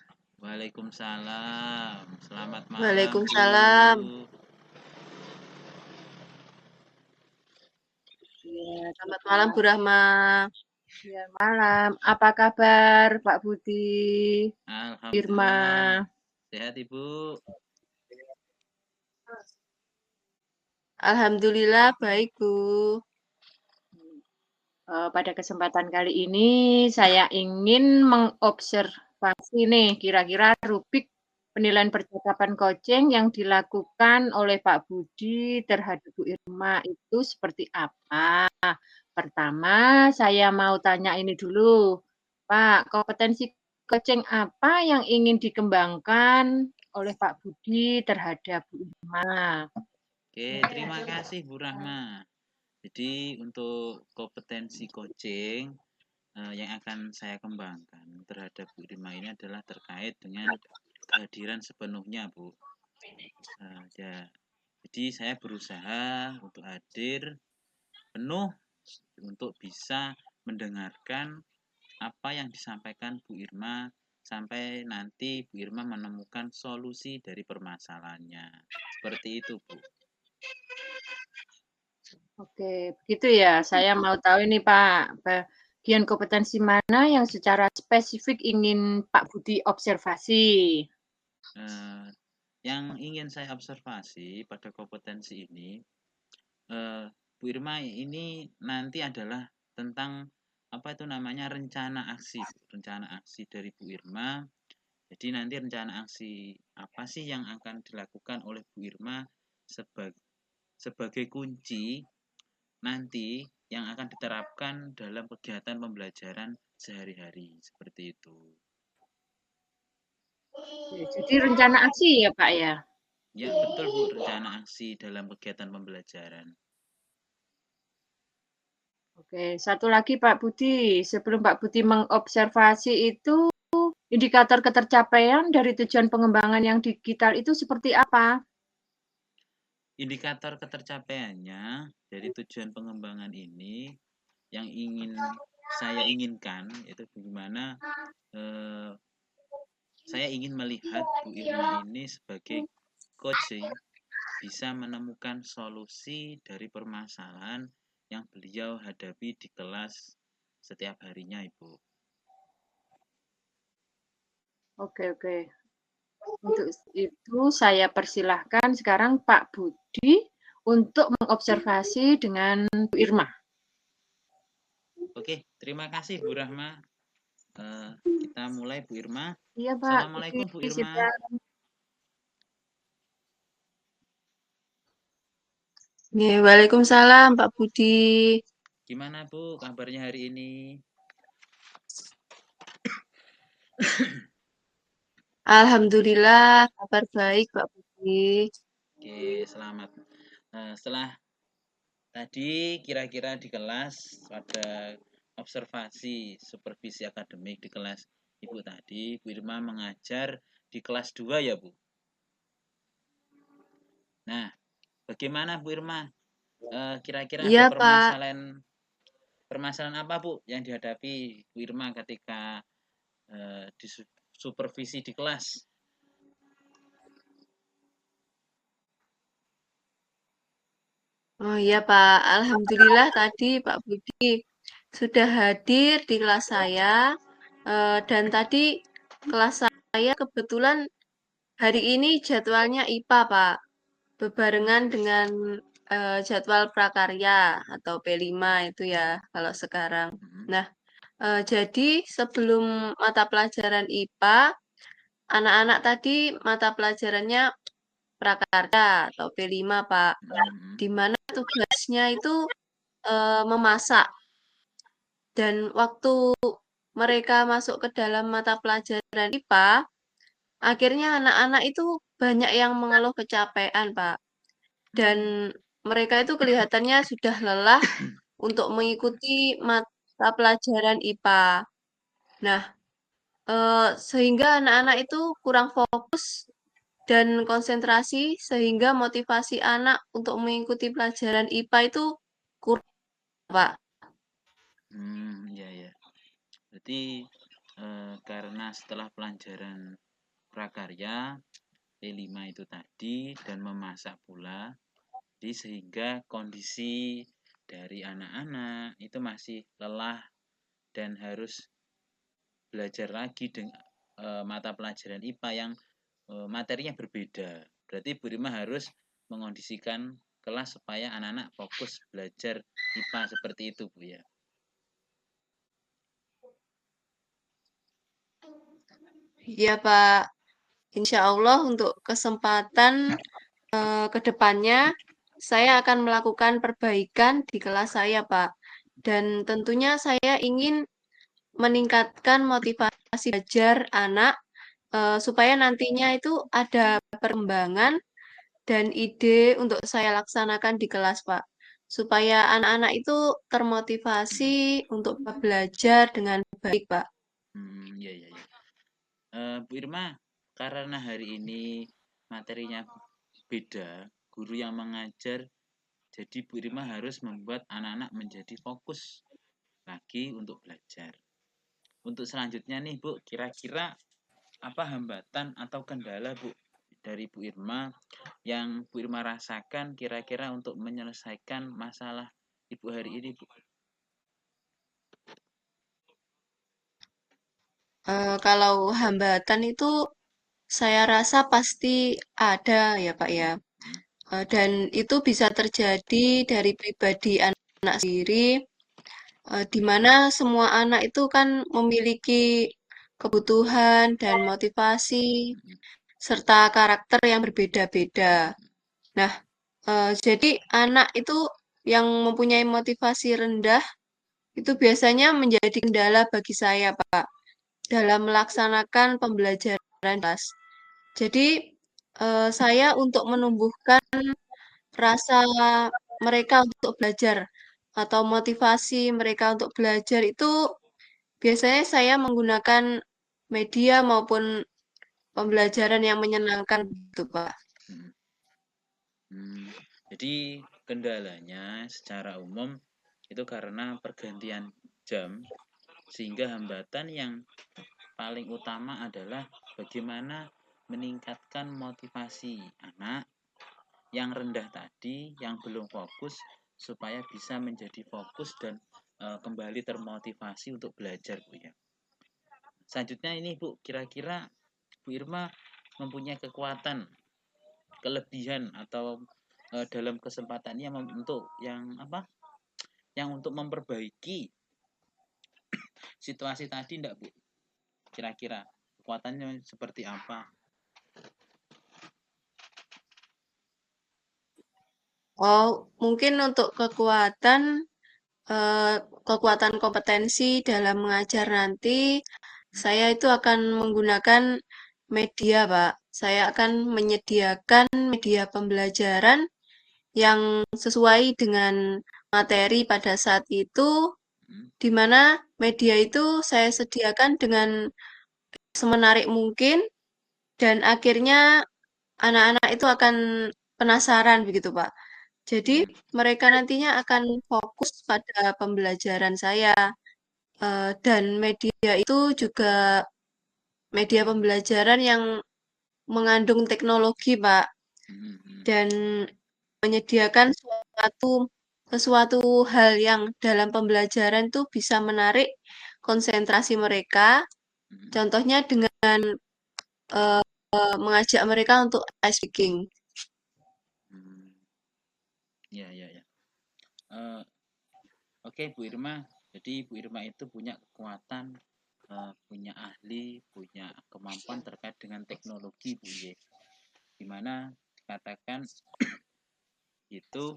Speaker 3: Waalaikumsalam. Selamat malam,
Speaker 2: Waalaikumsalam.
Speaker 3: Bu.
Speaker 1: Ya,
Speaker 2: Selamat malam, Bu Rahma.
Speaker 1: ya, malam. Apa kabar Pak Budi? Irma.
Speaker 3: Alhamdulillah. Sehat, Ibu?
Speaker 2: Alhamdulillah baik, Bu.
Speaker 1: Pada kesempatan kali ini saya ingin mengobservasi nih kira-kira rubrik penilaian percakapan coaching yang dilakukan oleh Pak Budi terhadap Bu Irma itu seperti apa. Pertama, saya mau tanya ini dulu. Pak, kompetensi coaching apa yang ingin dikembangkan oleh Pak Budi terhadap Bu Irma?
Speaker 3: Oke, terima kasih Bu Rahma. Jadi untuk kompetensi coaching yang akan saya kembangkan terhadap Bu Irma ini adalah terkait dengan kehadiran sepenuhnya, Bu. Ya, jadi saya berusaha untuk hadir penuh untuk bisa mendengarkan apa yang disampaikan Bu Irma sampai nanti Bu Irma menemukan solusi dari permasalahannya. Seperti itu, Bu.
Speaker 1: Oke, begitu ya. Saya mau tahu ini Pak, bagian kompetensi mana yang secara spesifik ingin Pak Budi observasi?
Speaker 3: Yang ingin saya observasi pada kompetensi ini, Bu Irma ini nanti adalah tentang apa itu namanya rencana aksi dari Bu Irma. Jadi nanti rencana aksi apa sih yang akan dilakukan oleh Bu Irma sebagai kunci nanti yang akan diterapkan dalam kegiatan pembelajaran sehari-hari seperti itu.
Speaker 1: Jadi rencana aksi ya Pak ya?
Speaker 3: Ya betul Bu, rencana aksi dalam kegiatan pembelajaran.
Speaker 1: Oke, satu lagi Pak Budi, sebelum Pak Budi mengobservasi itu indikator ketercapaian dari tujuan pengembangan yang digital itu seperti apa?
Speaker 3: Indikator ketercapaiannya dari tujuan pengembangan ini yang saya inginkan itu bagaimana saya ingin melihat Bu Irma ini sebagai coaching bisa menemukan solusi dari permasalahan yang beliau hadapi di kelas setiap harinya, Ibu.
Speaker 1: Oke, oke. Untuk itu saya persilahkan sekarang Pak Budi untuk mengobservasi dengan Bu Irma.
Speaker 3: Oke, terima kasih Bu Rahma. Kita mulai Bu Irma.
Speaker 1: Iya Pak.
Speaker 3: Assalamualaikum Bu Irma.
Speaker 2: Ya, Waalaikumsalam Pak Budi.
Speaker 3: Gimana Bu kabarnya hari ini?
Speaker 2: Alhamdulillah kabar baik Pak Budi.
Speaker 3: Oke, selamat. Setelah tadi kira-kira di kelas pada observasi supervisi akademik di kelas Ibu tadi, Bu Irma mengajar di kelas 2 ya Bu? Nah, bagaimana Bu Irma? Kira-kira
Speaker 2: Iya
Speaker 3: ada
Speaker 2: Pak.
Speaker 3: permasalahan apa Bu yang dihadapi Bu Irma ketika di supervisi di kelas?
Speaker 2: Oh iya Pak, Alhamdulillah tadi Pak Budi sudah hadir di kelas saya. Dan tadi kelas saya kebetulan hari ini jadwalnya IPA, Pak. Bebarengan dengan jadwal prakarya atau P5 itu ya kalau sekarang. Nah, jadi sebelum mata pelajaran IPA, anak-anak tadi mata pelajarannya prakarya atau P5, Pak. Di mana tugasnya itu memasak. Dan waktu mereka masuk ke dalam mata pelajaran IPA, akhirnya anak-anak itu banyak yang mengeluh kecapean, Pak. Dan mereka itu kelihatannya sudah lelah untuk mengikuti mata pelajaran IPA. Nah, sehingga anak-anak itu kurang fokus dan konsentrasi, sehingga motivasi anak untuk mengikuti pelajaran IPA itu kurang, Pak.
Speaker 3: Ya ya. Berarti karena setelah pelajaran prakarya P5 itu tadi dan memasak pula, jadi sehingga kondisi dari anak-anak itu masih lelah dan harus belajar lagi dengan mata pelajaran IPA yang materinya berbeda. Berarti Bu Rima harus mengondisikan kelas supaya anak-anak fokus belajar IPA seperti itu, Bu ya.
Speaker 2: Ya, Pak. Insya Allah untuk kesempatan ke depannya saya akan melakukan perbaikan di kelas saya, Pak. Dan tentunya saya ingin meningkatkan motivasi belajar anak supaya nantinya itu ada perkembangan dan ide untuk saya laksanakan di kelas, Pak. Supaya anak-anak itu termotivasi untuk belajar dengan baik, Pak.
Speaker 3: Ya ya ya. Bu Irma, karena hari ini materinya beda, guru yang mengajar, jadi Bu Irma harus membuat anak-anak menjadi fokus lagi untuk belajar. Untuk selanjutnya nih Bu, kira-kira apa hambatan atau kendala Bu dari Bu Irma yang Bu Irma rasakan kira-kira untuk menyelesaikan masalah Ibu hari ini, Bu?
Speaker 2: Kalau hambatan itu saya rasa pasti ada ya Pak ya. Dan itu bisa terjadi dari pribadi anak sendiri, di mana semua anak itu kan memiliki kebutuhan dan motivasi serta karakter yang berbeda-beda. Nah, jadi anak itu yang mempunyai motivasi rendah itu biasanya menjadi kendala bagi saya, Pak, dalam melaksanakan pembelajaran kelas. Jadi, saya untuk menumbuhkan rasa mereka untuk belajar atau motivasi mereka untuk belajar itu biasanya saya menggunakan media maupun pembelajaran yang menyenangkan gitu, Pak.
Speaker 3: Jadi kendalanya secara umum itu karena pergantian jam, sehingga hambatan yang paling utama adalah bagaimana meningkatkan motivasi anak yang rendah tadi, yang belum fokus, supaya bisa menjadi fokus dan kembali termotivasi untuk belajar, Bu ya. Selanjutnya ini Bu, kira-kira Bu Irma mempunyai kekuatan, kelebihan atau dalam kesempatannya untuk yang apa? Yang untuk memperbaiki situasi tadi enggak, Bu? Kira-kira kekuatannya seperti apa?
Speaker 2: Oh, mungkin untuk kekuatan kompetensi dalam mengajar nanti, saya itu akan menggunakan media, Pak. Saya akan menyediakan media pembelajaran yang sesuai dengan materi pada saat itu, di mana media itu saya sediakan dengan semenarik mungkin, dan akhirnya anak-anak itu akan penasaran begitu, Pak. Jadi mereka nantinya akan fokus pada pembelajaran saya. Dan media itu juga media pembelajaran yang mengandung teknologi, Pak. Dan menyediakan suatu sesuatu hal yang dalam pembelajaran itu bisa menarik konsentrasi mereka. Contohnya dengan mengajak mereka untuk ice speaking.
Speaker 3: Ya, ya, ya. Oke, Bu Irma. Jadi Bu Irma itu punya kekuatan, punya ahli, punya kemampuan terkait dengan teknologi, Bu Ye. Dimana dikatakan itu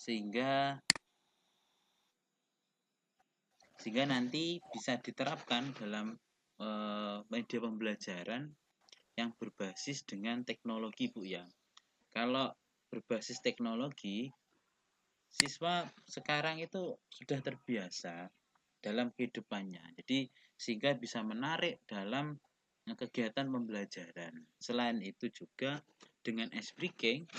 Speaker 3: sehingga nanti bisa diterapkan dalam media pembelajaran yang berbasis dengan teknologi, Bu ya. Kalau berbasis teknologi, siswa sekarang itu sudah terbiasa dalam kehidupannya. Jadi sehingga bisa menarik dalam kegiatan pembelajaran. Selain itu juga dengan ice breaking,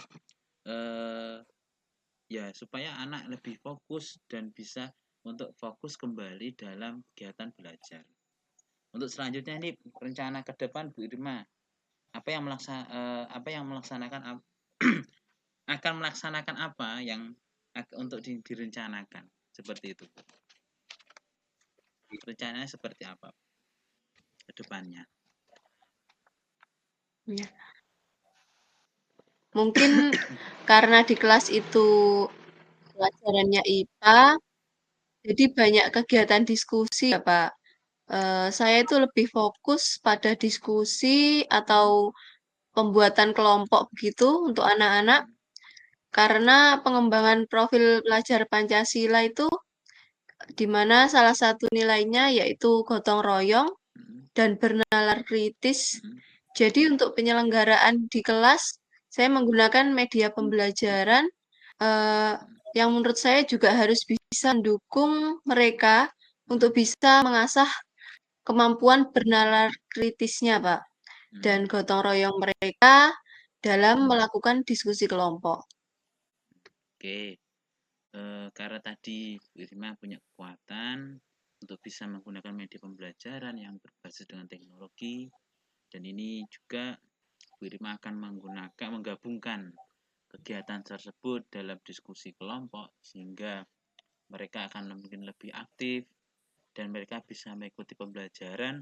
Speaker 3: ya supaya anak lebih fokus dan bisa untuk fokus kembali dalam kegiatan belajar. Untuk selanjutnya ini rencana ke depan Bu Irma, apa yang melaksanakan akan melaksanakan apa yang untuk direncanakan seperti itu. Rencananya seperti apa ke depannya?
Speaker 2: Ya. Mungkin karena di kelas itu pelajarannya IPA, jadi banyak kegiatan diskusi ya Pak. Saya itu lebih fokus pada diskusi atau pembuatan kelompok begitu untuk anak-anak, karena pengembangan profil pelajar Pancasila itu di mana salah satu nilainya yaitu gotong royong dan bernalar kritis. Jadi untuk penyelenggaraan di kelas, saya menggunakan media pembelajaran yang menurut saya juga harus bisa mendukung mereka untuk bisa mengasah kemampuan bernalar kritisnya, Pak, dan gotong royong mereka dalam melakukan diskusi kelompok.
Speaker 3: Oke, karena tadi Bu Irma punya kekuatan untuk bisa menggunakan media pembelajaran yang berbasis dengan teknologi, dan ini juga Bu Irma akan menggabungkan kegiatan tersebut dalam diskusi kelompok sehingga mereka akan mungkin lebih aktif dan mereka bisa mengikuti pembelajaran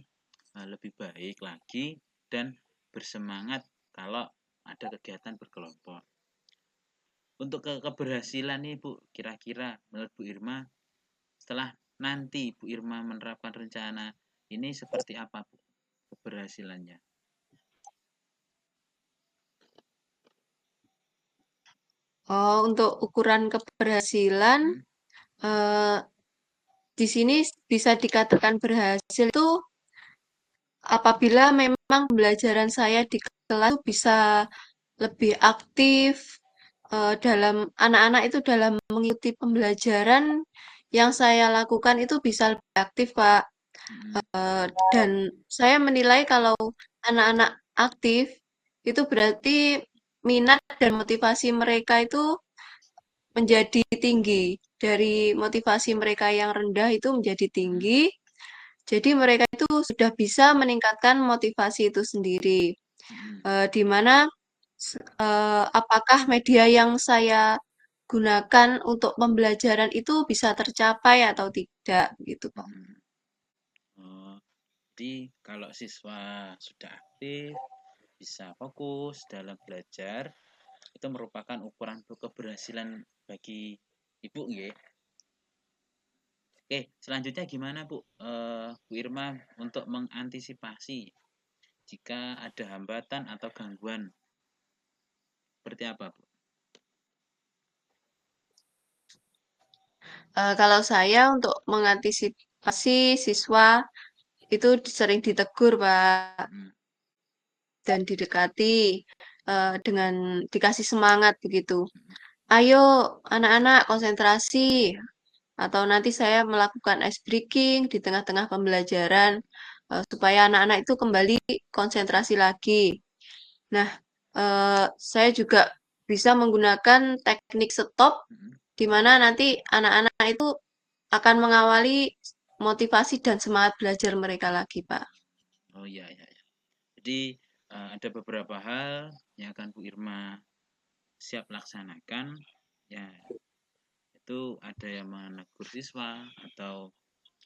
Speaker 3: lebih baik lagi dan bersemangat kalau ada kegiatan berkelompok. Untuk keberhasilan nih Bu, kira-kira menurut Bu Irma setelah nanti Bu Irma menerapkan rencana ini seperti apa Bu keberhasilannya?
Speaker 2: Oh, untuk ukuran keberhasilan, di sini bisa dikatakan berhasil itu apabila memang pembelajaran saya di kelas bisa lebih aktif dalam anak-anak itu dalam mengikuti pembelajaran yang saya lakukan itu bisa lebih aktif, Pak. Dan saya menilai kalau anak-anak aktif itu berarti minat dan motivasi mereka itu menjadi tinggi. Dari motivasi mereka yang rendah itu menjadi tinggi. Jadi mereka itu sudah bisa meningkatkan motivasi itu sendiri. Di mana apakah media yang saya gunakan untuk pembelajaran itu bisa tercapai atau tidak gitu, Pak.
Speaker 3: Jadi kalau siswa sudah aktif, bisa fokus dalam belajar, itu merupakan ukuran keberhasilan bagi Ibu nggih. Oke, selanjutnya gimana Bu? Bu Irma untuk mengantisipasi jika ada hambatan atau gangguan. Seperti apa, Bu?
Speaker 2: Kalau saya untuk mengantisipasi siswa itu sering ditegur, Pak, dan didekati dengan dikasih semangat begitu. Ayo anak-anak konsentrasi, atau nanti saya melakukan ice breaking di tengah-tengah pembelajaran supaya anak-anak itu kembali konsentrasi lagi. Nah, saya juga bisa menggunakan teknik stop di mana nanti anak-anak itu akan mengawali motivasi dan semangat belajar mereka lagi, Pak.
Speaker 3: Oh iya, iya, iya. Jadi ada beberapa hal yang akan Bu Irma siap laksanakan, ya itu ada yang menegur siswa atau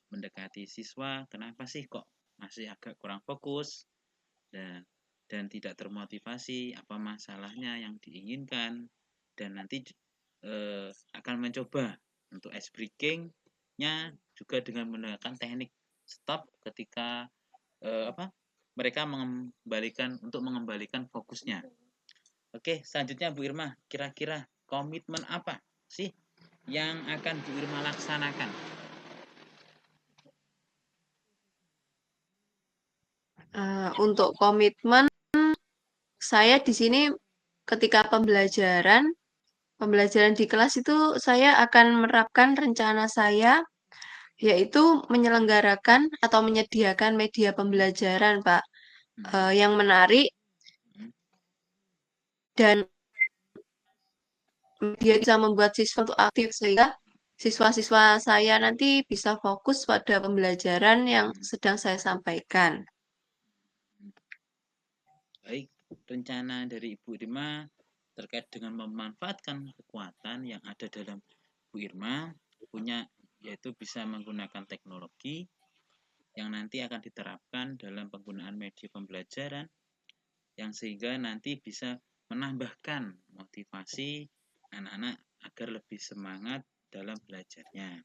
Speaker 3: mendekati siswa, kenapa sih kok masih agak kurang fokus dan tidak termotivasi, apa masalahnya yang diinginkan, dan nanti akan mencoba untuk ice breaking-nya juga dengan menggunakan teknik stop ketika mereka mengembalikan fokusnya. Oke, selanjutnya Bu Irma, kira-kira komitmen apa sih yang akan Bu Irma laksanakan?
Speaker 2: Untuk komitmen, saya di sini ketika pembelajaran di kelas itu saya akan menerapkan rencana saya, yaitu menyelenggarakan atau menyediakan media pembelajaran, Pak, yang menarik dan media bisa membuat siswa untuk aktif sehingga siswa-siswa saya nanti bisa fokus pada pembelajaran yang sedang saya sampaikan.
Speaker 3: Baik, rencana dari Ibu Irma terkait dengan memanfaatkan kekuatan yang ada dalam Bu Irma yaitu bisa menggunakan teknologi yang nanti akan diterapkan dalam penggunaan media pembelajaran yang sehingga nanti bisa menambahkan motivasi anak-anak agar lebih semangat dalam belajarnya.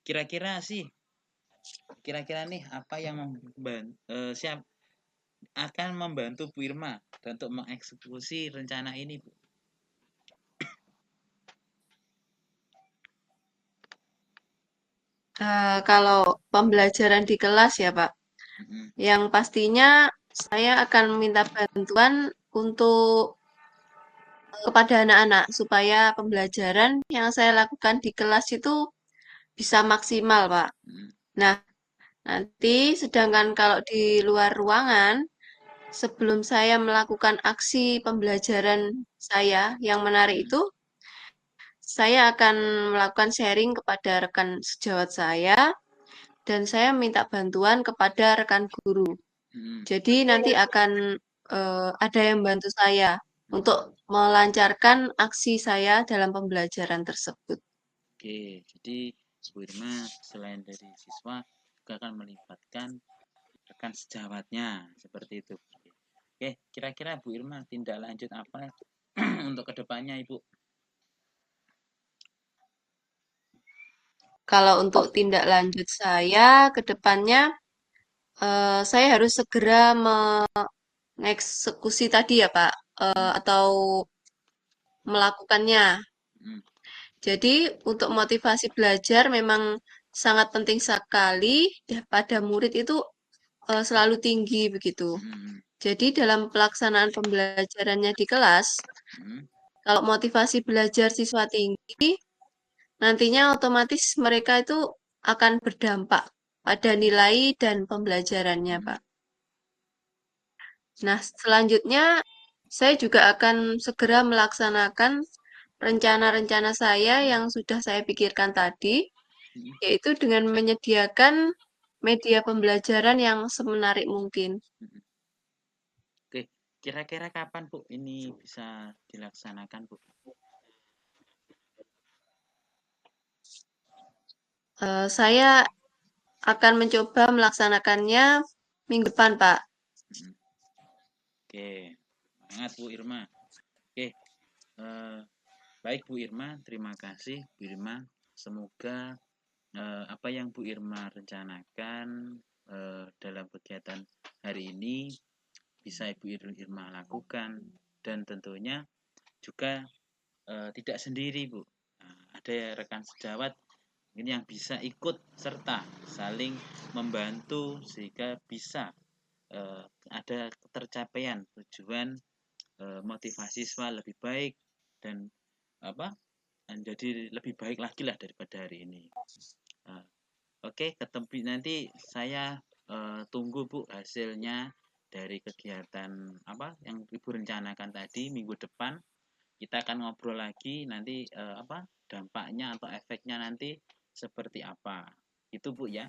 Speaker 3: Kira-kira nih apa yang akan membantu Bu Irma untuk mengeksekusi rencana ini, Bu?
Speaker 2: Kalau pembelajaran di kelas ya, Pak, yang pastinya saya akan minta bantuan untuk kepada anak-anak supaya pembelajaran yang saya lakukan di kelas itu bisa maksimal, Pak. Nah, nanti sedangkan kalau di luar ruangan, sebelum saya melakukan aksi pembelajaran saya yang menarik itu, saya akan melakukan sharing kepada rekan sejawat saya dan saya minta bantuan kepada rekan guru. Jadi nanti akan ada yang bantu saya untuk melancarkan aksi saya dalam pembelajaran tersebut.
Speaker 3: Oke, jadi Bu Irma selain dari siswa juga akan melibatkan rekan sejawatnya seperti itu. Oke, kira-kira Bu Irma tindak lanjut apa untuk kedepannya, Ibu?
Speaker 2: Kalau untuk tindak lanjut saya ke depannya, saya harus segera mengeksekusi tadi ya Pak, atau melakukannya. Jadi untuk motivasi belajar memang sangat penting sekali pada murid itu selalu tinggi begitu. Jadi dalam pelaksanaan pembelajarannya di kelas, kalau motivasi belajar siswa tinggi, nantinya otomatis mereka itu akan berdampak pada nilai dan pembelajarannya, Pak. Nah, selanjutnya saya juga akan segera melaksanakan rencana-rencana saya yang sudah saya pikirkan tadi, yaitu dengan menyediakan media pembelajaran yang semenarik mungkin.
Speaker 3: Oke, kira-kira kapan, Bu, ini bisa dilaksanakan, Bu?
Speaker 2: Saya akan mencoba melaksanakannya minggu depan, Pak.
Speaker 3: Oke, semangat Bu Irma. Oke, baik Bu Irma, terima kasih Bu Irma. Semoga apa yang Bu Irma rencanakan dalam kegiatan hari ini bisa Ibu Irma lakukan dan tentunya juga tidak sendiri, Bu. Ada rekan sejawat ini yang bisa ikut serta saling membantu sehingga bisa ada tercapaian tujuan motivasi siswa lebih baik dan jadi lebih baik lagi lah daripada hari ini. Oke, ketemu nanti saya tunggu Bu hasilnya dari kegiatan apa yang Ibu rencanakan tadi minggu depan. Kita akan ngobrol lagi nanti dampaknya atau efeknya nanti seperti apa. Itu Bu ya.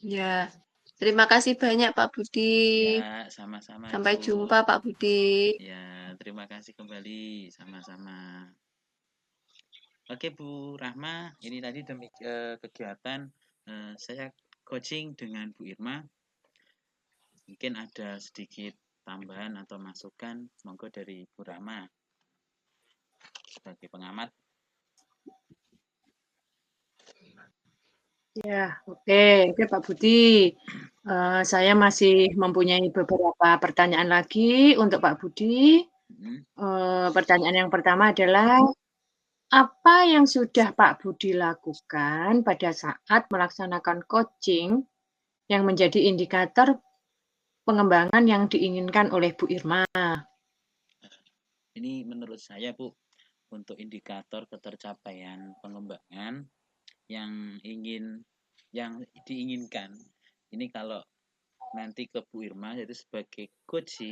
Speaker 2: Ya, Terima kasih banyak Pak Budi.
Speaker 3: Ya, sama-sama
Speaker 2: Sampai
Speaker 3: Bu.
Speaker 2: jumpa Pak Budi.
Speaker 3: Ya, terima kasih kembali sama-sama. Oke Bu Rahma, ini tadi demi kegiatan saya coaching dengan Bu Irma. Mungkin ada sedikit tambahan atau masukan, monggo dari Bu Rahma sebagai pengamat.
Speaker 1: Ya, oke Pak Budi. Saya masih mempunyai beberapa pertanyaan lagi untuk Pak Budi. Pertanyaan yang pertama adalah, apa yang sudah Pak Budi lakukan pada saat melaksanakan coaching yang menjadi indikator pengembangan yang diinginkan oleh Bu Irma?
Speaker 3: Ini menurut saya Bu, untuk indikator ketercapaian pengembangan yang diinginkan. Ini kalau nanti ke Bu Irma yaitu sebagai coach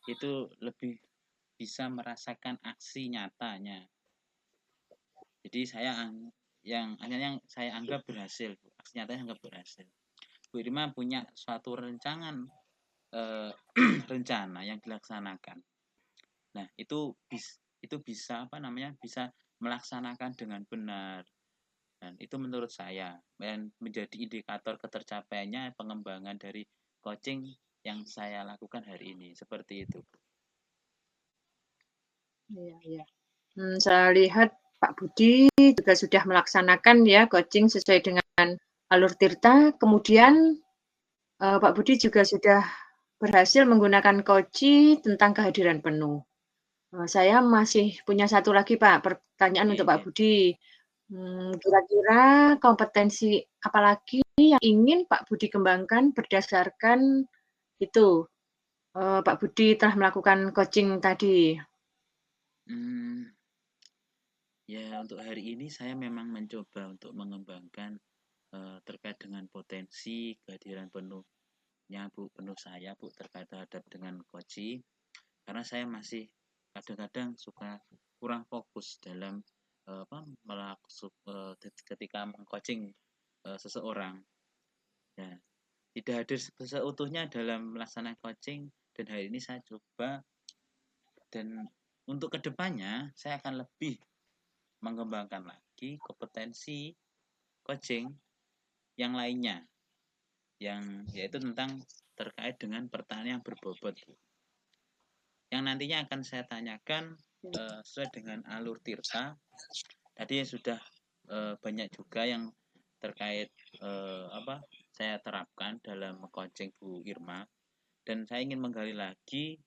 Speaker 3: itu lebih bisa merasakan aksi nyatanya. Jadi yang saya anggap berhasil, aksi nyatanya anggap berhasil. Bu Irma punya suatu rencana yang dilaksanakan. Nah, itu bisa bisa melaksanakan dengan benar. Dan itu menurut saya dan menjadi indikator ketercapaiannya pengembangan dari coaching yang saya lakukan hari ini. Seperti itu.
Speaker 1: Iya. Saya lihat Pak Budi juga sudah melaksanakan ya coaching sesuai dengan alur tirta. Kemudian Pak Budi juga sudah berhasil menggunakan coaching tentang kehadiran penuh. Saya masih punya satu lagi Pak, pertanyaan untuk Pak Budi. Kira-kira kompetensi apa lagi yang ingin Pak Budi kembangkan berdasarkan itu, Pak Budi telah melakukan coaching tadi?
Speaker 3: Ya, untuk hari ini saya memang mencoba untuk mengembangkan terkait dengan potensi kehadiran penuhnya penuh saya terkait dengan coaching, karena saya masih kadang-kadang suka kurang fokus dalam ketika mengcoaching seseorang. Ya, tidak hadir seutuhnya dalam melaksanakan coaching, dan hari ini saya coba, dan untuk kedepannya saya akan lebih mengembangkan lagi kompetensi coaching yang lainnya, yaitu tentang terkait dengan pertanyaan yang berbobot, yang nantinya akan saya tanyakan sesuai dengan alur tirta. Tadi sudah banyak juga yang terkait saya terapkan dalam coaching Bu Irma, dan saya ingin menggali lagi,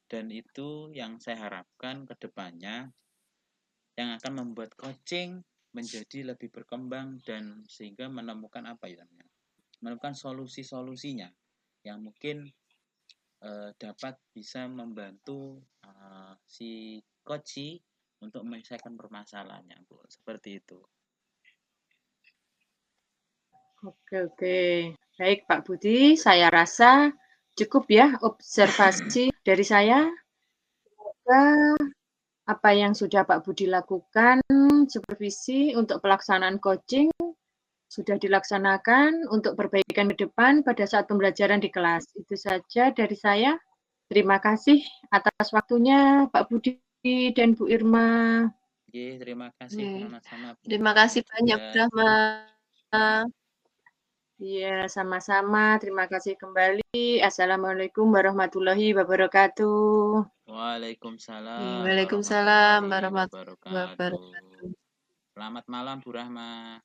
Speaker 3: dan itu yang saya harapkan ke depannya yang akan membuat coaching menjadi lebih berkembang dan sehingga menemukan menemukan solusi-solusinya yang mungkin dapat bisa membantu si coach untuk menyelesaikan permasalahannya, Bu. Seperti itu.
Speaker 1: Oke. Baik Pak Budi, saya rasa cukup ya observasi dari saya. Semoga apa yang sudah Pak Budi lakukan, supervisi untuk pelaksanaan coaching sudah dilaksanakan untuk perbaikan ke depan pada saat pembelajaran di kelas. Itu saja dari saya. Terima kasih atas waktunya Pak Budi dan Bu Irma.
Speaker 3: Oke, terima kasih sama-sama, Bu.
Speaker 2: Terima kasih banyak, Bu Rahma.
Speaker 1: Iya, sama-sama. Terima kasih kembali. Assalamualaikum warahmatullahi wabarakatuh.
Speaker 3: Waalaikumsalam.
Speaker 2: Waalaikumsalam
Speaker 3: warahmatullahi wabarakatuh.
Speaker 2: wabarakatuh.
Speaker 3: Selamat malam, Bu Rahma.